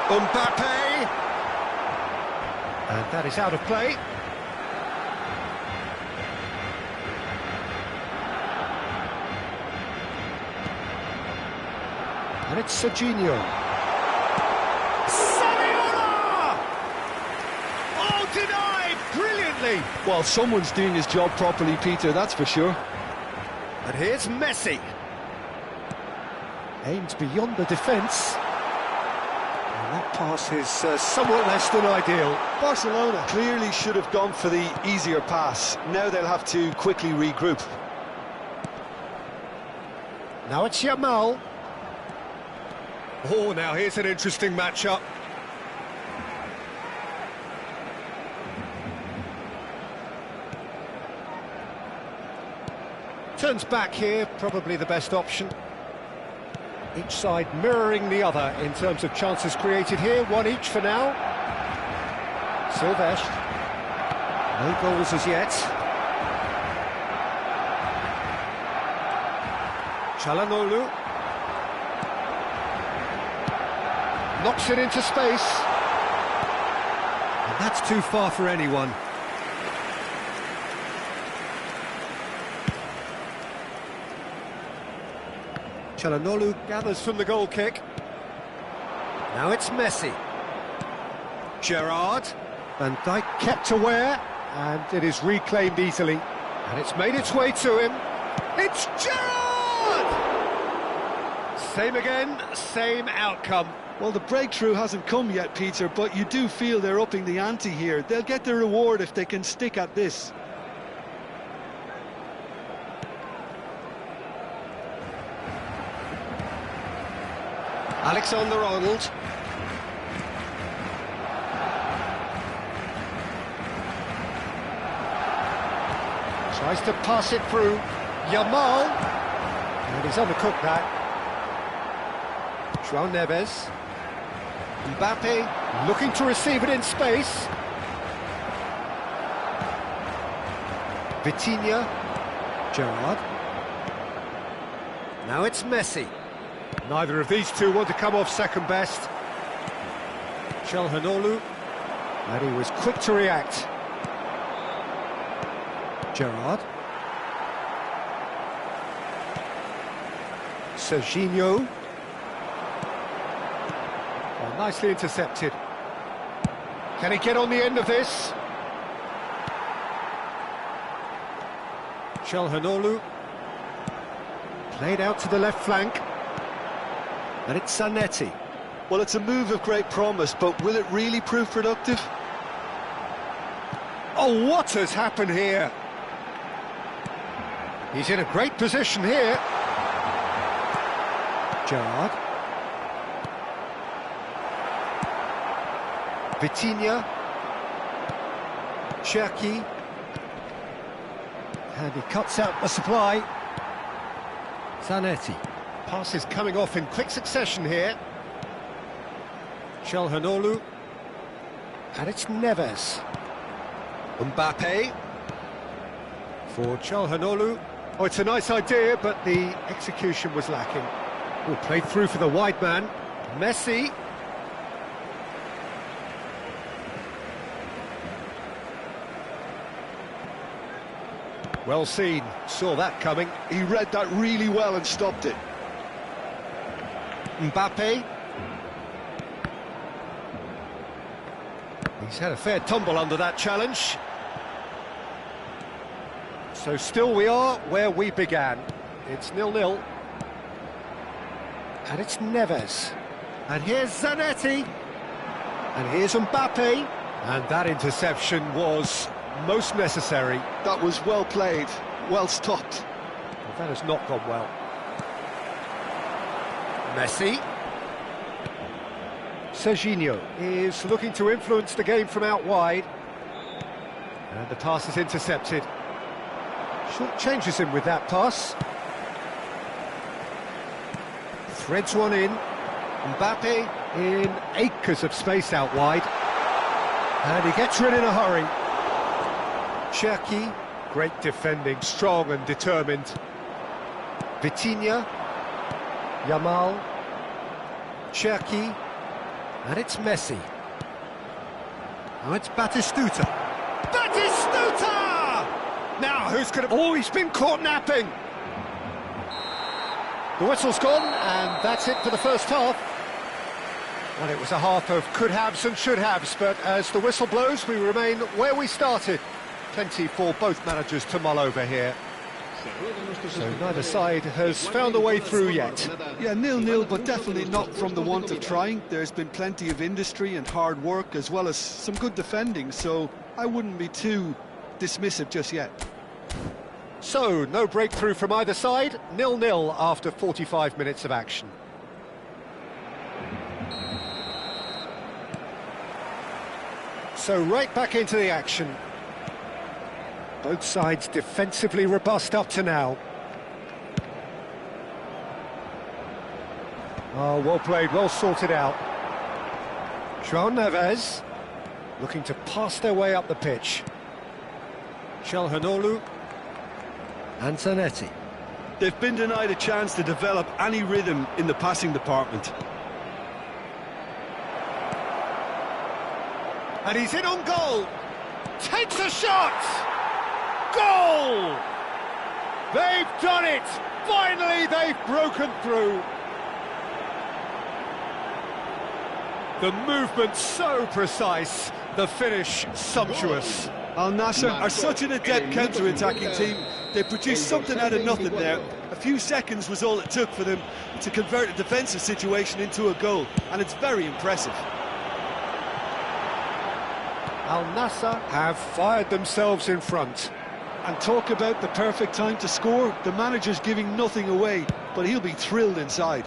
Mbappe. And that is out of play. And it's Serginho. Saviola! Oh, denied brilliantly. Well, someone's doing his job properly, Peter, that's for sure. And here's Messi. Aimed beyond the defence. And that pass is somewhat less than ideal. Barcelona clearly should have gone for the easier pass. Now they'll have to quickly regroup. Now it's Yamal. Oh, now here's an interesting matchup. Turns back here, probably the best option. Each side mirroring the other in terms of chances created here, one each for now. Silvestre. No goals as yet. Çalhanoğlu. Knocks it into space. And that's too far for anyone. Çalhanoğlu gathers from the goal kick. Now it's Messi. Gerrard. Van Dijk kept aware, and it is reclaimed easily. And it's made its way to him. It's Gerrard! Same again, same outcome. Well, the breakthrough hasn't come yet, Peter, but you do feel they're upping the ante here. They'll get their reward if they can stick at this. Alexander-Arnold. Tries to pass it through. Yamal. And he's undercooked that. João Neves. Mbappe looking to receive it in space. Vitinha. Gerrard. Now it's Messi. Neither of these two want to come off second best. Çalhanoğlu. And he was quick to react. Gerrard. Serginho. Well, nicely intercepted. Can he get on the end of this? Çalhanoğlu. Played out to the left flank. And it's Zanetti. Well, it's a move of great promise, but will it really prove productive? Oh, what has happened here? He's in a great position here. Gerrard. Vitinha. Cherki. And he cuts out the supply. Zanetti. Pass is coming off in quick succession here. Çalhanoğlu. And it's Neves. Mbappe. For Çalhanoğlu. Oh, it's a nice idea, but the execution was lacking. Oh, played through for the wide man. Messi. Well seen, saw that coming. He read that really well and stopped it. Mbappe. He's had a fair tumble under that challenge. So still we are where we began. It's 0-0. And it's Neves. And here's Zanetti. And here's Mbappe. And that interception was most necessary. That was well played, well stopped. Well, that has not gone well. Messi. Serginho is looking to influence the game from out wide. And the pass is intercepted. Short changes him with that pass. Threads one in. Mbappe in acres of space out wide. And he gets rid in a hurry. Cherki, great defending, strong and determined. Vitinha. Yamal. Cherki. And it's Messi. Now it's Batistuta. Batistuta! Now who's going to... Oh, he's been caught napping. The whistle's gone, and that's it for the first half. Well, it was a half of could-haves and should-haves, but as the whistle blows, we remain where we started. Plenty for both managers to mull over here. So neither side has found a way through yet. Yeah, 0-0, but definitely not from the want of trying. There's been plenty of industry and hard work, as well as some good defending, so I wouldn't be too dismissive just yet. So, no breakthrough from either side, 0-0 after 45 minutes of action. So right back into the action. Both sides defensively robust up to now. Oh, well played, well sorted out. João Neves looking to pass their way up the pitch. Çalhanoğlu and Zanetti. They've been denied a chance to develop any rhythm in the passing department. And he's in on goal. Takes a shot. Goal! They've done it. Finally, they've broken through. The movement so precise, the finish sumptuous. Al Nassr are such an adept counter-attacking team. They produced something out of nothing there. A few seconds was all it took for them to convert a defensive situation into a goal, and it's very impressive. Al Nassr have fired themselves in front. And talk about the perfect time to score. The manager's giving nothing away, but he'll be thrilled inside.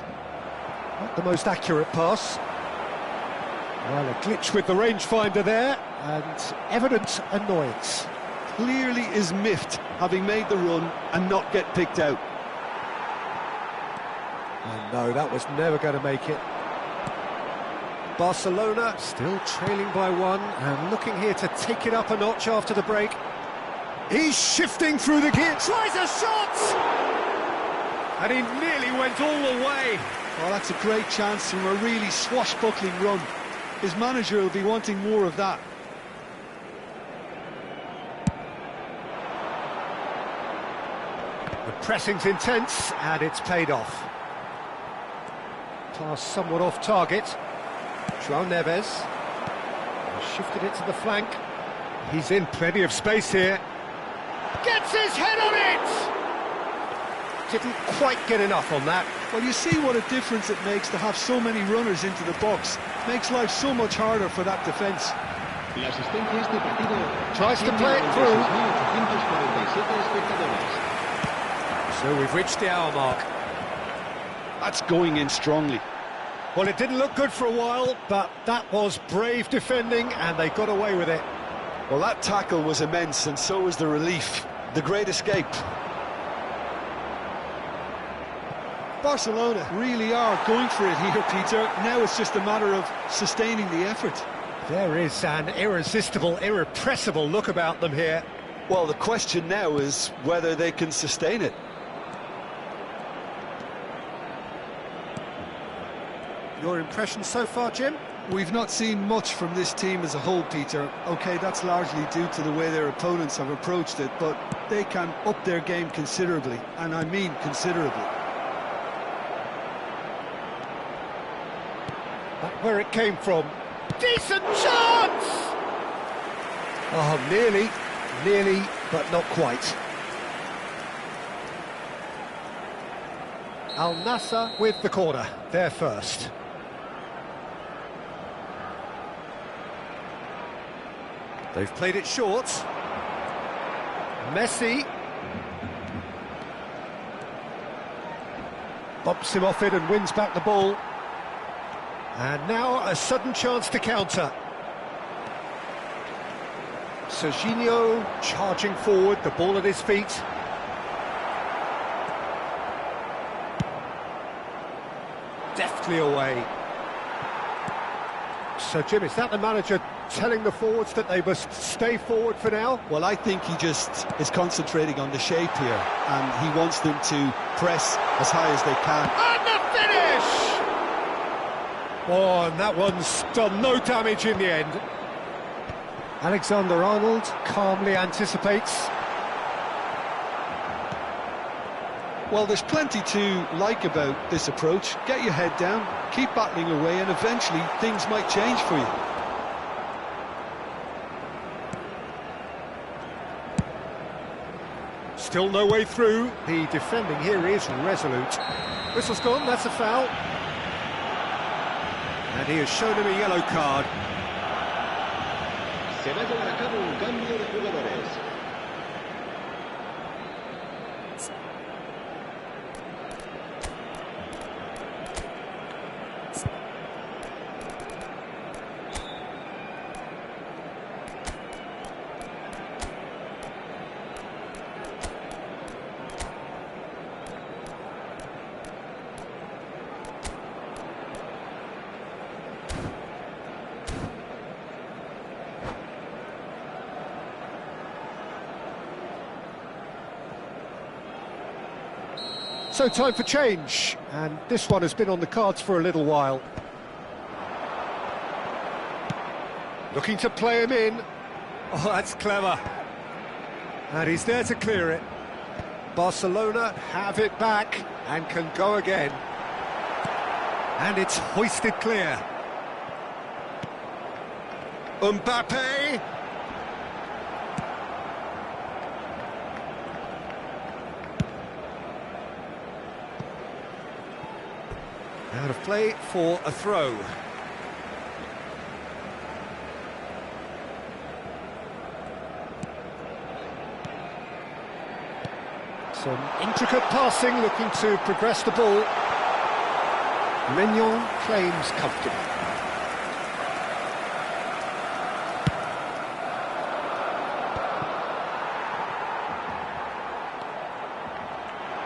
Not the most accurate pass. Well, a glitch with the rangefinder there, and evident annoyance. Clearly is miffed, having made the run and not get picked out. And no, that was never going to make it. Barcelona still trailing by one, and looking here to take it up a notch after the break. He's shifting through the gear, tries a shot! And he nearly went all the way. Well, that's a great chance from a really swashbuckling run. His manager will be wanting more of that. The pressing's intense, and it's paid off. Pass somewhat off target. João Neves shifted it to the flank. He's in plenty of space here. Gets his head on it! Didn't quite get enough on that. Well, you see what a difference it makes to have so many runners into the box. Makes life so much harder for that defence. Tries to play it through. So we've reached the hour mark. That's going in strongly. Well, it didn't look good for a while, but that was brave defending, and they got away with it. Well, that tackle was immense, and so was the relief. The great escape. Barcelona really are going for it here, Peter. Now it's just a matter of sustaining the effort. There is an irresistible, irrepressible look about them here. Well, the question now is whether they can sustain it. Your impression so far, Jim? We've not seen much from this team as a whole, Peter. OK, that's largely due to the way their opponents have approached it, but they can up their game considerably, and I mean considerably. But where it came from. Decent chance! Oh, nearly, but not quite. Al Nassr with the corner, they're first. They've played it short. Messi. Bumps him off it and wins back the ball. And now a sudden chance to counter. Serginho charging forward, the ball at his feet. Deftly away. So, Jim, is that the manager telling the forwards that they must stay forward for now? Well, I think he just is concentrating on the shape here, and he wants them to press as high as they can. And the finish! Oh, and that one's done no damage in the end. Alexander-Arnold calmly anticipates. Well, there's plenty to like about this approach. Get your head down, keep battling away, and eventually things might change for you. Still no way through. The defending here is resolute. Whistle's gone, that's a foul. And he has shown him a yellow card. Se va a llevar a cabo un cambio de jugadores. So time for change, and this one has been on the cards for a little while. Looking to play him in. Oh, that's clever. And he's there to clear it. Barcelona have it back and can go again. And it's hoisted clear. Mbappe. Out of play for a throw. Some intricate passing, looking to progress the ball. Mignon claims comfortable.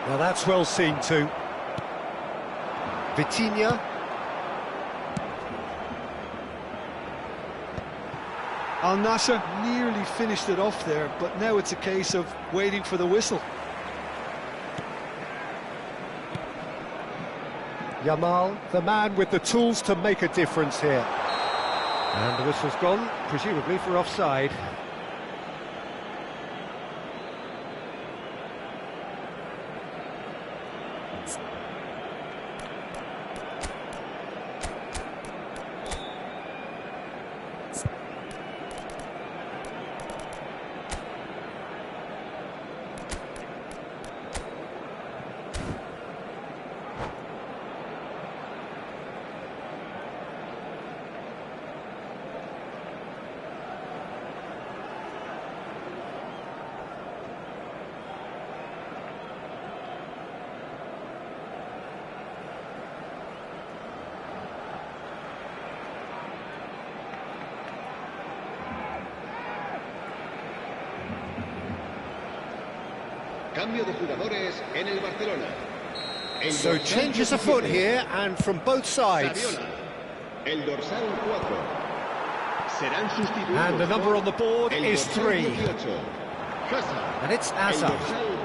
Well, that's well seen too. Vitinha. Al Nassr nearly finished it off there, but now it's a case of waiting for the whistle. Yamal, the man with the tools to make a difference here. And the whistle's gone, presumably for offside. Cambio de jugadores en el Barcelona. So changes afoot here, and from both sides. Saviola, el dorsal 4. Serán sustituidos. And the number on the board is 3. And it's Hazard.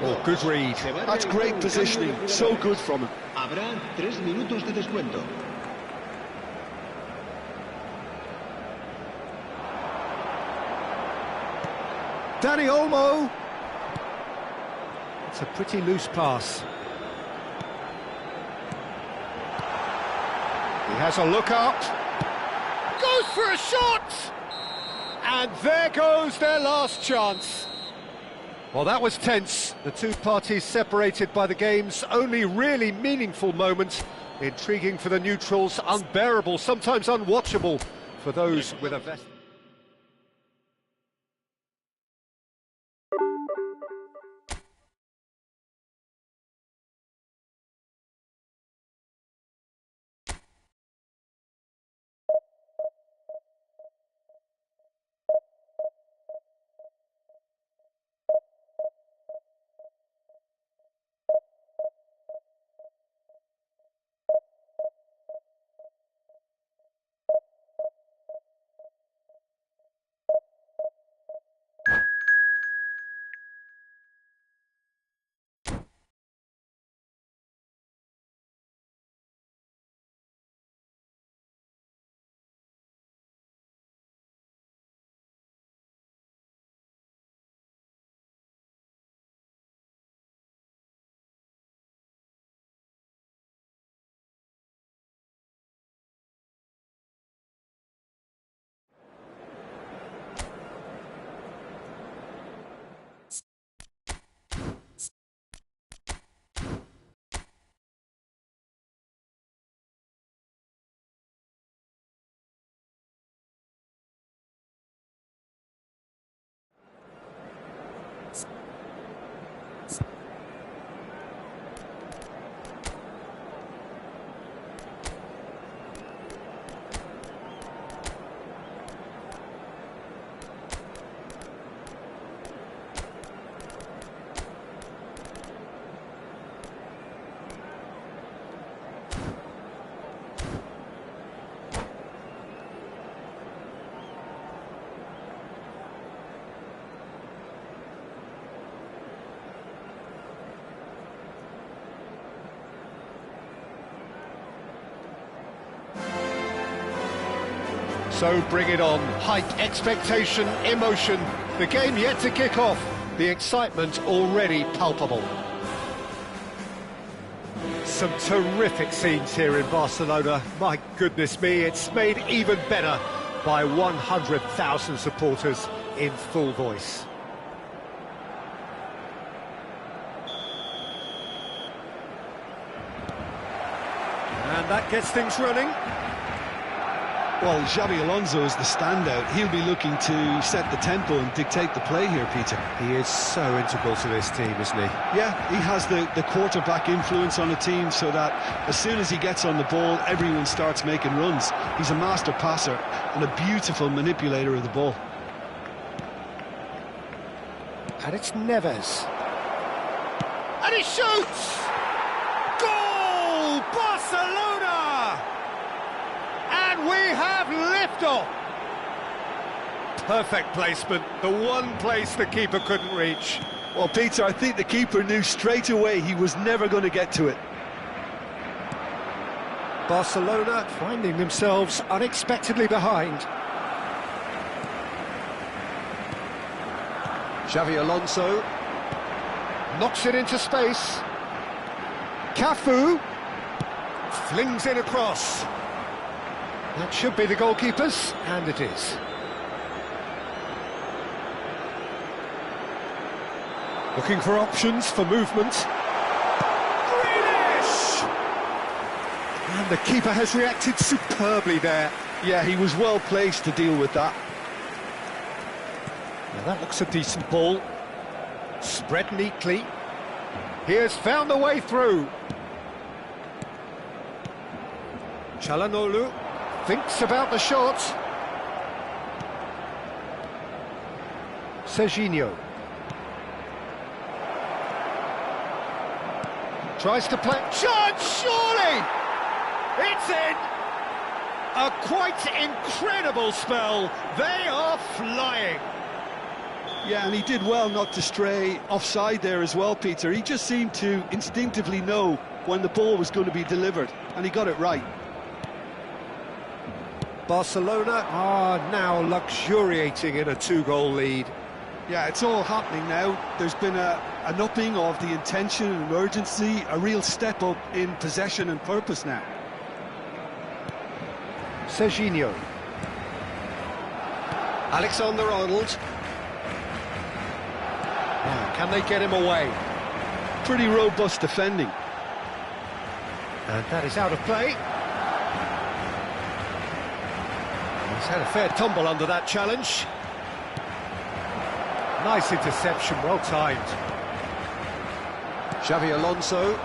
Oh, good read. That's great positioning, so good from him. Habrá 3 minutos de descuento. Dani Olmo. It's a pretty loose pass. He has a look up. Goes for a shot! And there goes their last chance. Well, that was tense. The two parties separated by the game's only really meaningful moment. Intriguing for the neutrals, unbearable, sometimes unwatchable for those with a vested... So bring it on. Hype, expectation, emotion. The game yet to kick off. The excitement already palpable. Some terrific scenes here in Barcelona. My goodness me, it's made even better by 100,000 supporters in full voice. And that gets things running. Well, Xabi Alonso is the standout. He'll be looking to set the tempo and dictate the play here, Peter. He is so integral to this team, isn't he? Yeah, he has the quarterback influence on the team so that as soon as he gets on the ball, everyone starts making runs. He's a master passer and a beautiful manipulator of the ball. And it's Neves. And he shoots! Goal! Barcelona! And we have liftoff! Perfect placement, the one place the keeper couldn't reach. Well, Peter, I think the keeper knew straight away he was never going to get to it. Barcelona finding themselves unexpectedly behind. Xavi Alonso knocks it into space. Cafu flings it across. That should be the goalkeepers, and it is. Looking for options for movement. Grealish! And the keeper has reacted superbly there. Yeah, he was well placed to deal with that. Now that looks a decent ball. Spread neatly. He has found the way through. Çalhanoğlu thinks about the shot. Serginho tries to play. Shot, surely! It's in! A quite incredible spell. They are flying. Yeah, and he did well not to stray offside there as well, Peter. He just seemed to instinctively know when the ball was going to be delivered, and he got it right. Barcelona are now luxuriating in a two-goal lead. Yeah, it's all happening now. There's been an upping of the intention and urgency, a real step up in possession and purpose now. Serginho. Alexander-Arnold. Now, can they get him away? Pretty robust defending. And that is out of play. He's had a fair tumble under that challenge. Nice interception, well timed. Xavi Alonso.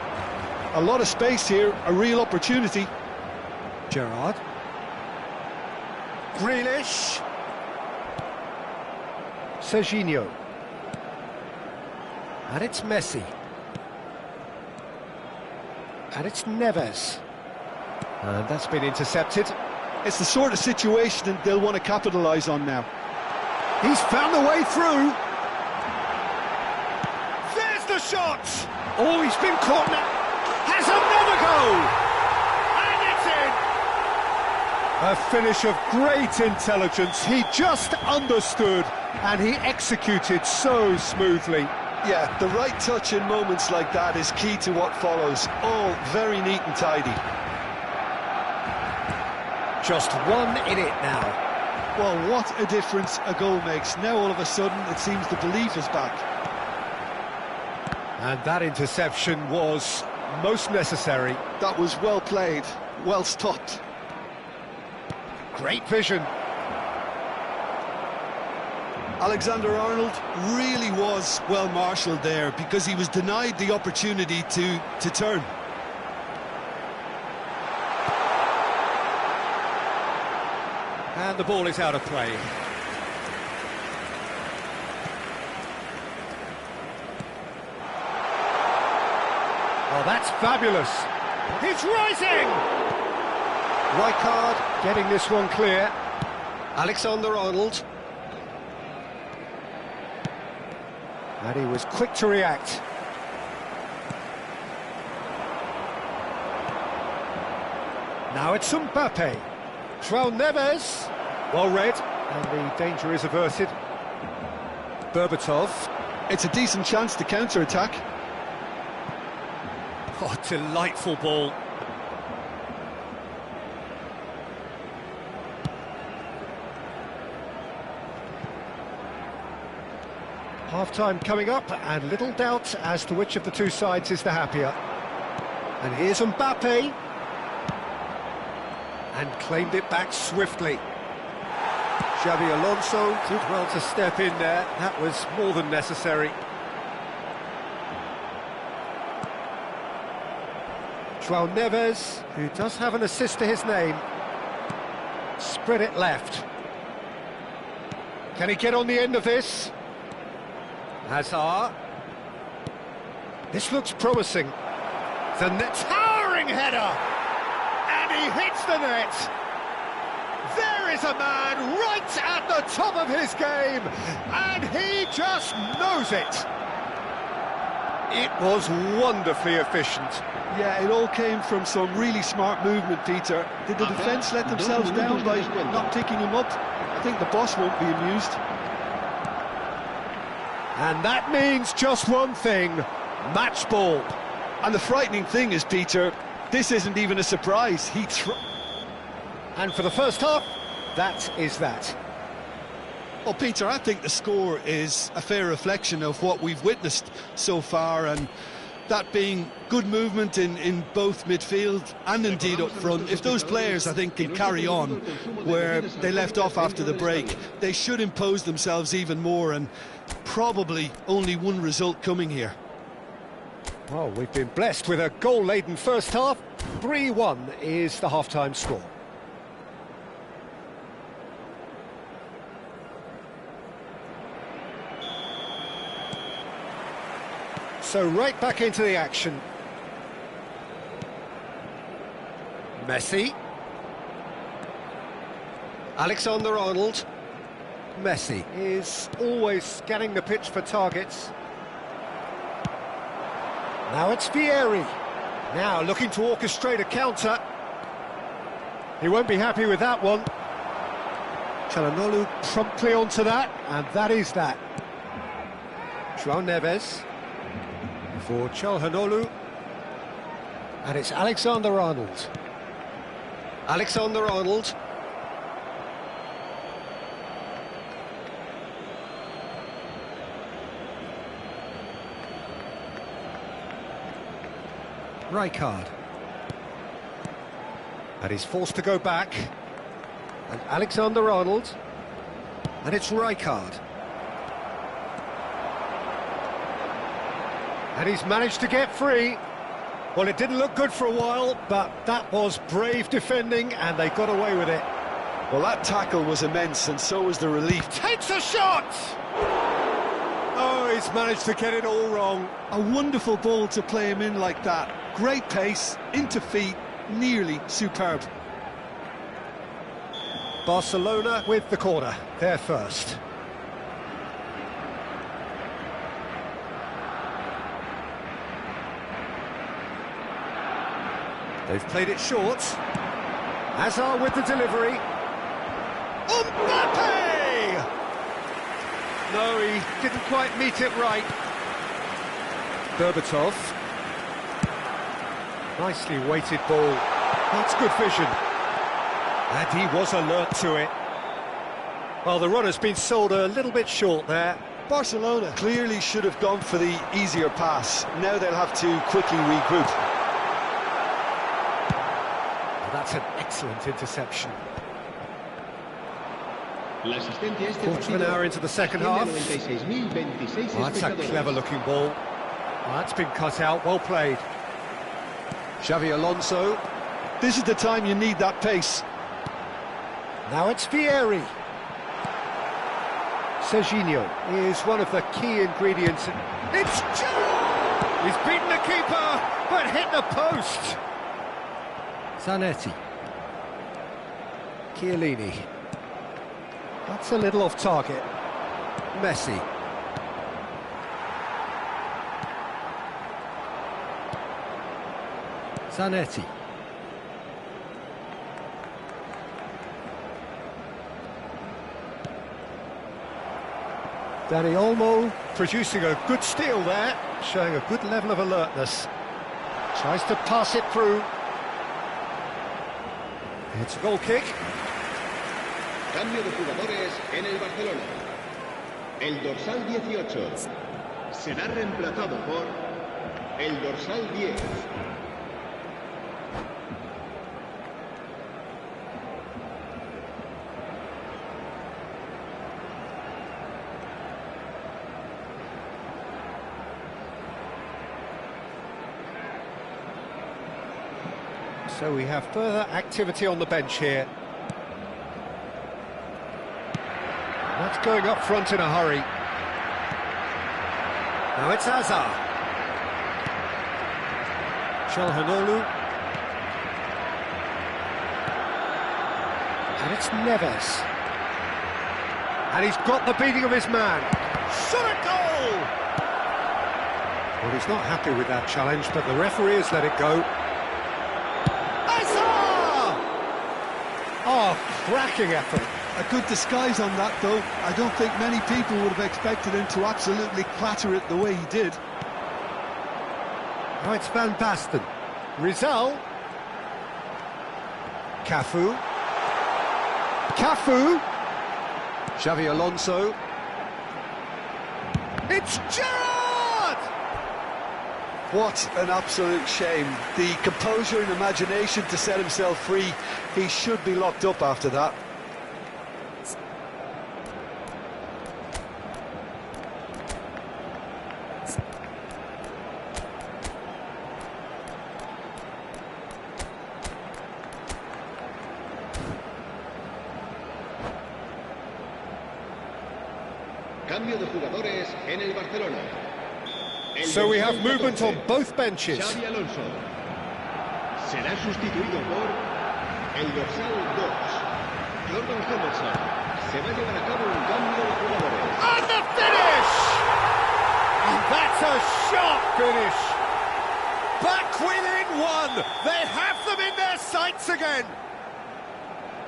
A lot of space here, a real opportunity. Gerrard. Grealish. Serginho. And it's Messi. And it's Neves. And that's been intercepted. It's the sort of situation that they'll want to capitalise on now. He's found the way through. There's the shot. Oh, he's been caught now. Has another goal. And it's in. A finish of great intelligence. He just understood and he executed so smoothly. Yeah, the right touch in moments like that is key to what follows. All very neat and tidy. Just one in it now. Well, what a difference a goal makes. Now all of a sudden it seems the belief is back. And that interception was most necessary. That was well played, well stopped. Great vision. Alexander-Arnold really was well marshalled there because he was denied the opportunity to turn. And the ball is out of play. Oh, that's fabulous. He's rising! Rijkaard getting this one clear. Alexander-Arnold. And he was quick to react. Now it's Mbappe. João Neves. Well read, and the danger is averted. Berbatov. It's a decent chance to counter-attack. Oh, delightful ball. Half-time coming up, and little doubt as to which of the two sides is the happier. And here's Mbappe. And claimed it back swiftly. Xabi Alonso did well to step in there. That was more than necessary. João Neves, who does have an assist to his name. Spread it left. Can he get on the end of this? Hazard. This looks promising. The towering header! And he hits the net! There is a man right at the top of his game, and he just knows it! It was wonderfully efficient. Yeah, it all came from some really smart movement, Peter. Did the defence let themselves down by not picking him up? I think the boss won't be amused. And that means just one thing, match ball. And the frightening thing is, Peter, this isn't even a surprise. And for the first half, that is that. Well, Peter, I think the score is a fair reflection of what we've witnessed so far, and that being good movement in both midfield and indeed up front. If those players, I think, can carry on where they left off after the break, they should impose themselves even more, and probably only one result coming here. Well, we've been blessed with a goal-laden first half. 3-1 is the half-time score. So right back into the action. Messi. Alexander-Arnold. Messi is always scanning the pitch for targets. Now it's Vieri. Now looking to orchestrate a counter. He won't be happy with that one. Çalhanoğlu promptly onto that, and that is that. João Neves for Çalhanoğlu. And it's Alexander-Arnold. Alexander-Arnold. Rijkaard. And he's forced to go back. And Alexander-Arnold. And it's Rijkaard. And he's managed to get free. Well, it didn't look good for a while, but that was brave defending, and they got away with it. Well, that tackle was immense, and so was the relief. Takes a shot! Oh, he's managed to get it all wrong. A wonderful ball to play him in like that. Great pace, into feet, nearly superb. Barcelona with the corner, they're first. They've played it short. Hazard with the delivery. Mbappe! No, he didn't quite meet it right. Berbatov. Nicely weighted ball. That's good vision. And he was alert to it. Well, the runner's been sold a little bit short there. Barcelona clearly should have gone for the easier pass. Now they'll have to quickly regroup. That's an excellent interception. Quarter of an hour into the second half. Oh, that's a clever-looking ball. Oh, that's been cut out, well played. Xabi Alonso. This is the time you need that pace. Now it's Vieri. Serginho is one of the key ingredients. It's Giroud! He's beaten the keeper, but hit the post. Zanetti. Chiellini. That's a little off target. Messi. Zanetti. Danny Olmo producing a good steal there, showing a good level of alertness. Tries to pass it through. It's a goal kick. Cambio de jugadores en el Barcelona. El dorsal 18 será reemplazado por el dorsal 10. So we have further activity on the bench here. That's going up front in a hurry. Now it's Hazard. Çalhanoğlu. And it's Neves. And he's got the beating of his man. Shot a goal! Well, he's not happy with that challenge, but the referee has let it go. Oh, cracking effort. A good disguise on that, though. I don't think many people would have expected him to absolutely clatter it the way he did. Now it's Van Basten. Rizal. Cafu. Xavi Alonso. It's Gerrard! What an absolute shame. The composure and imagination to set himself free. He should be locked up after that. Cambio de jugadores en el Barcelona. So we have movement on both benches. Xavi Alonso será sustituido por el dorsal 2. Jordan Henderson. Se va a llevar a cabo un cambio de jugadores. And the finish! And that's a sharp finish. Back within one. They have them in their sights again.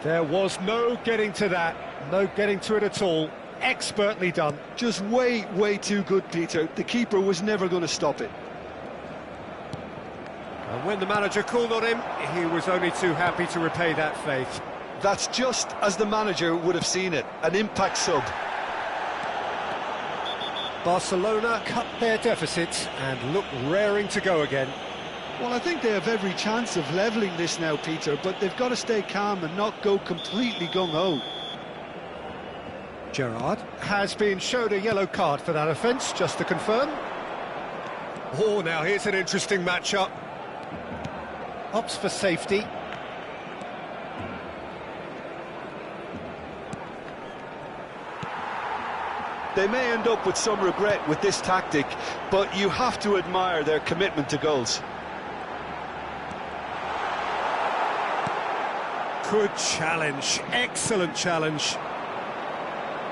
There was no getting to that. No getting to it at all. Expertly done. Just way, way too good, Peter. The keeper was never going to stop it. And when the manager called on him, he was only too happy to repay that faith. That's just as the manager would have seen it. An impact sub. Barcelona cut their deficit and look raring to go again. Well, I think they have every chance of levelling this now, Peter, but they've got to stay calm and not go completely gung-ho. Gerrard has been showed a yellow card for that offence, just to confirm. Oh, now here's an interesting matchup. Opts for safety. They may end up with some regret with this tactic, but you have to admire their commitment to goals. Good challenge, excellent challenge.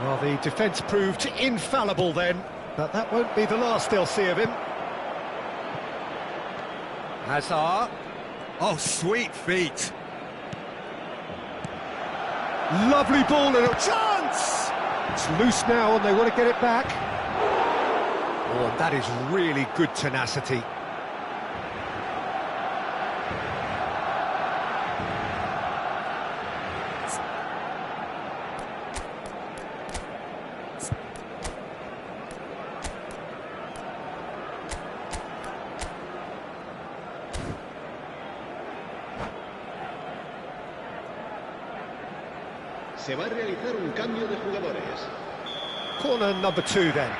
Well, the defence proved infallible then, but that won't be the last they'll see of him. Hazard. Oh, sweet feet. Lovely ball and a chance! It's loose now and they want to get it back. Oh, and that is really good tenacity. Se va a realizar un cambio de jugadores. Corner number 2 then.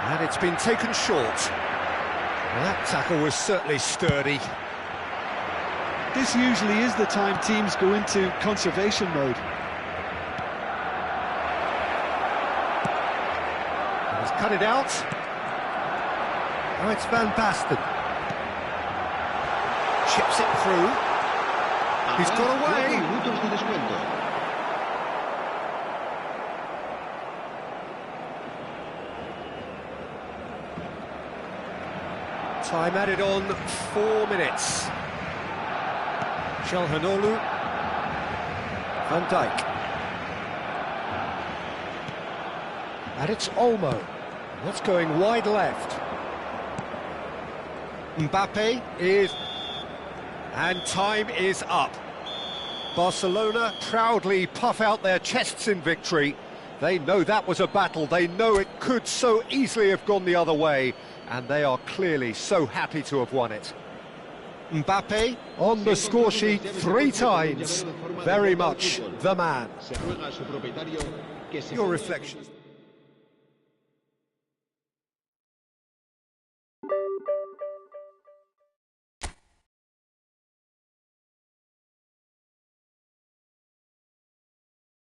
And it's been taken short. Well, that tackle was certainly sturdy. This usually is the time teams go into conservation mode. Cut it out. Now it's Van Basten. Chips it through. He's got away. Minutos de descuento. Time added on 4 minutes. Calhanoglu, Van Dijk. And it's Olmo. That's going wide left. Mbappe is... And time is up. Barcelona proudly puff out their chests in victory. They know that was a battle. They know it could so easily have gone the other way. And they are clearly so happy to have won it. Mbappe on the score sheet 3 times. Very much the man. Your reflections.